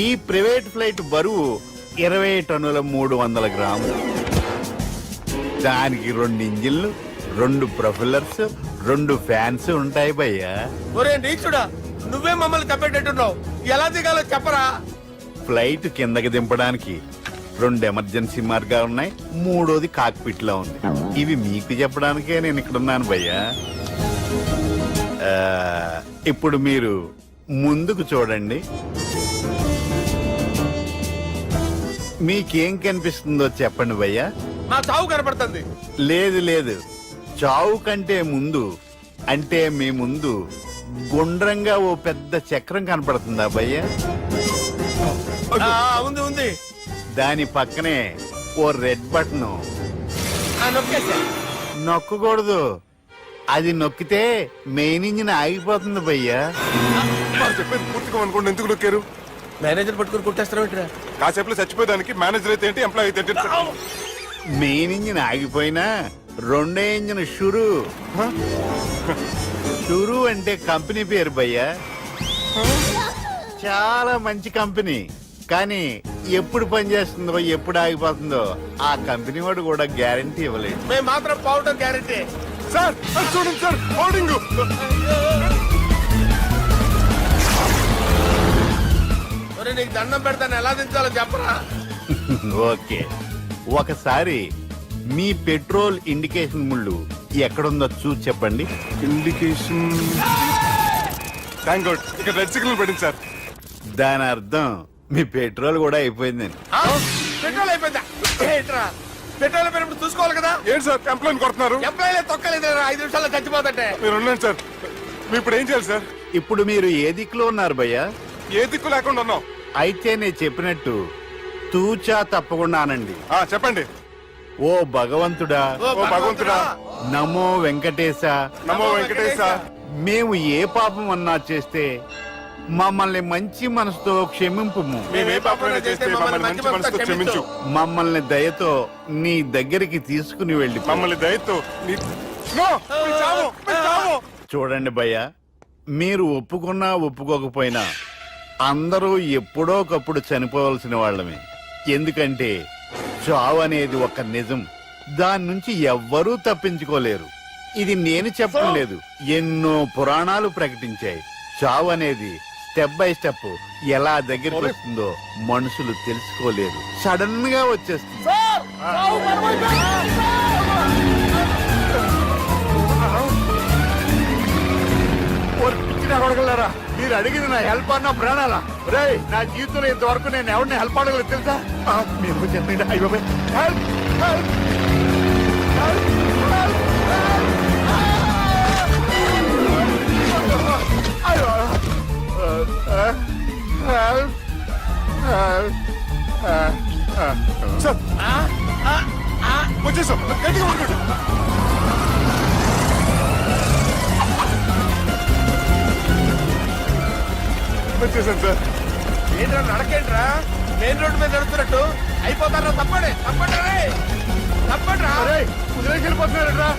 ఈ ప్రైవేట్ ఫ్లైట్ బరువు 20 టన్నుల 300 గ్రాములు. దానికి 2 ఇంజిన్లు, 2 ప్రొఫెల్లర్స్, 2 ఫ్యాన్స్ ఉంటాయి భయ్యా. ఒరే నీచుడా, నువ్వే మమ్మల్ని తప్పేటట్టున్నావు. ఎలా దిగాలో చెప్పరా? ఫ్లైట్ కిందకి దింపడానికి 2 ఎమర్జెన్సీ మార్గాలు ఉన్నాయి, 3వది కాక్పిట్ లో ఉంది. ఇవి మీకు చెప్పడానికే నేను ఇక్కడ ఉన్నాను భయ్యా. ఇప్పుడు మీరు ముందుకు చూడండి. మీకేం కనిపిస్తుందో చెప్పండి భయ్యా. మా చావు కనపడుతుంది. లేదు, చావు కంటే ముందు, అంటే మీ ముందు గుండ్రంగా ఓ పెద్ద చక్రం కనపడుతుందా భయ్యా? ఉంది. దాని పక్కనే ఓ రెడ్ బటన్. నొక్కేసా. నొక్కకూడదు, అది నొక్కితే మెయిన్ ఇంజిన్ ఆగిపోతుంది భయ్యా. చెప్పేది పూర్తిగా అనుకోండి. ఎందుకు నొక్కారు? మేనేజర్ పట్టుకుని కుట్టేస్తారా? కాసేపులో చచ్చిపోయేదానికి మేనేజర్ అయితే ఏంటి, ఎంప్లాయ్ అయితే ఏంటి? మెయిన్ ఇంజిన్ ఆగిపోయినా 2వ ఇంజిన్ షురు అంటే కంపెనీ పేరు భయ్యా. చాలా మంచి కంపెనీ, కానీ ఎప్పుడు పనిచేస్తుందో ఎప్పుడు ఆగిపోతుందో ఆ కంపెనీ వాడు కూడా గ్యారంటీ ఇవ్వలేదు. మేము మాత్రం పౌడర్ గ్యారంటీ. సార్ చూడండి సార్, హోర్డింగ్. నీకు దండం పెడతాను, ఎలా దించాలో చెప్పరా? ఓకే, ఒకసారి మీ పెట్రోల్ ఇండికేషన్ ముళ్ళు ఎక్కడుందో చూసి చెప్పండి. ఇండికేషన్. థ్యాంక్ గాడ్, ఇక్కడ రెడ్ సిగ్నల్ పడింది సార్. దాని అర్థం మీ పెట్రోల్ కూడా అయిపోయిందని. పెట్రోల్ అయిపోయిందా? పెట్రోల్ అయిపోయినప్పుడు చూసుకోవాలి కదా. ఏంటి సార్ ఎంప్లాయ్ కొడుతున్నారు? ఎంప్లాయీ తొక్కలేదు, 5 నిమిషాల్లో చచ్చిపోతుంటే. మీరు ఉండండి సార్. మీరు ఇప్పుడు ఏం చేయాలి సార్? ఇప్పుడు మీరు ఏ దిక్కులో ఉన్నారు భయ్యా? ఏ దిక్కు లేకుండా ఉన్నాం. అయితే నేను చెప్పినట్టు తూచా తప్పకుండా అనండి. చెప్పండి. ఓ భగవంతుడా, ఓ భగవంతుడా, నమో వెంకటేశ, నమో వెంకటేశ. మేము ఏ పాపం అన్నా చేస్తే మమ్మల్ని మంచి మనసుతో క్షమింపు. మేమే పాపమైనా చేస్తే మమ్మల్ని మంచి మనసుతో క్షమించు. మమ్మల్ని దయతో నీ దగ్గరికి తీసుకుని వెళ్ళి. మమ్మల్ని దయతో చూడండి భయ్యా, మీరు ఒప్పుకున్నా ఒప్పుకోకపోయినా అందరూ ఎప్పుడో ఒకప్పుడు చనిపోవలసిన వాళ్ళమే. ఎందుకంటే చావు అనేది ఒక నిజం, దాని నుంచి ఎవ్వరూ తప్పించుకోలేరు. ఇది నేను చెప్పడం లేదు, ఎన్నో పురాణాలు ప్రకటించాయి. చావు అనేది స్టెప్ బై స్టెప్ ఎలా దగ్గరికి వస్తుందో మనుషులు తెలుసుకోలేరు, సడన్ గా వచ్చేస్తుంది. అడగలరా, మీరు అడిగింది నా హెల్ప్ అన్న ప్రాణాలా? రే, నా జీవితంలో ఇంతవరకు నేను ఎవరిని హెల్ప్ అడగలేదు తెలుసా? మీరు చెప్పండి. అయ్యో, హెల్ప్ హెల్ప్ సార్ వచ్చేసాం, గట్టిగా పట్టుకోండి. వచ్చేసాను సార్. ఏంట్రా నడకేంట్రా, మెయిన్ రోడ్డు మీద నడుస్తున్నట్టు అయిపోతారా? తప్పండి తప్పండి రే, తప్పండి రా. వదిలేసి వెళ్ళిపోతున్నాడు రా.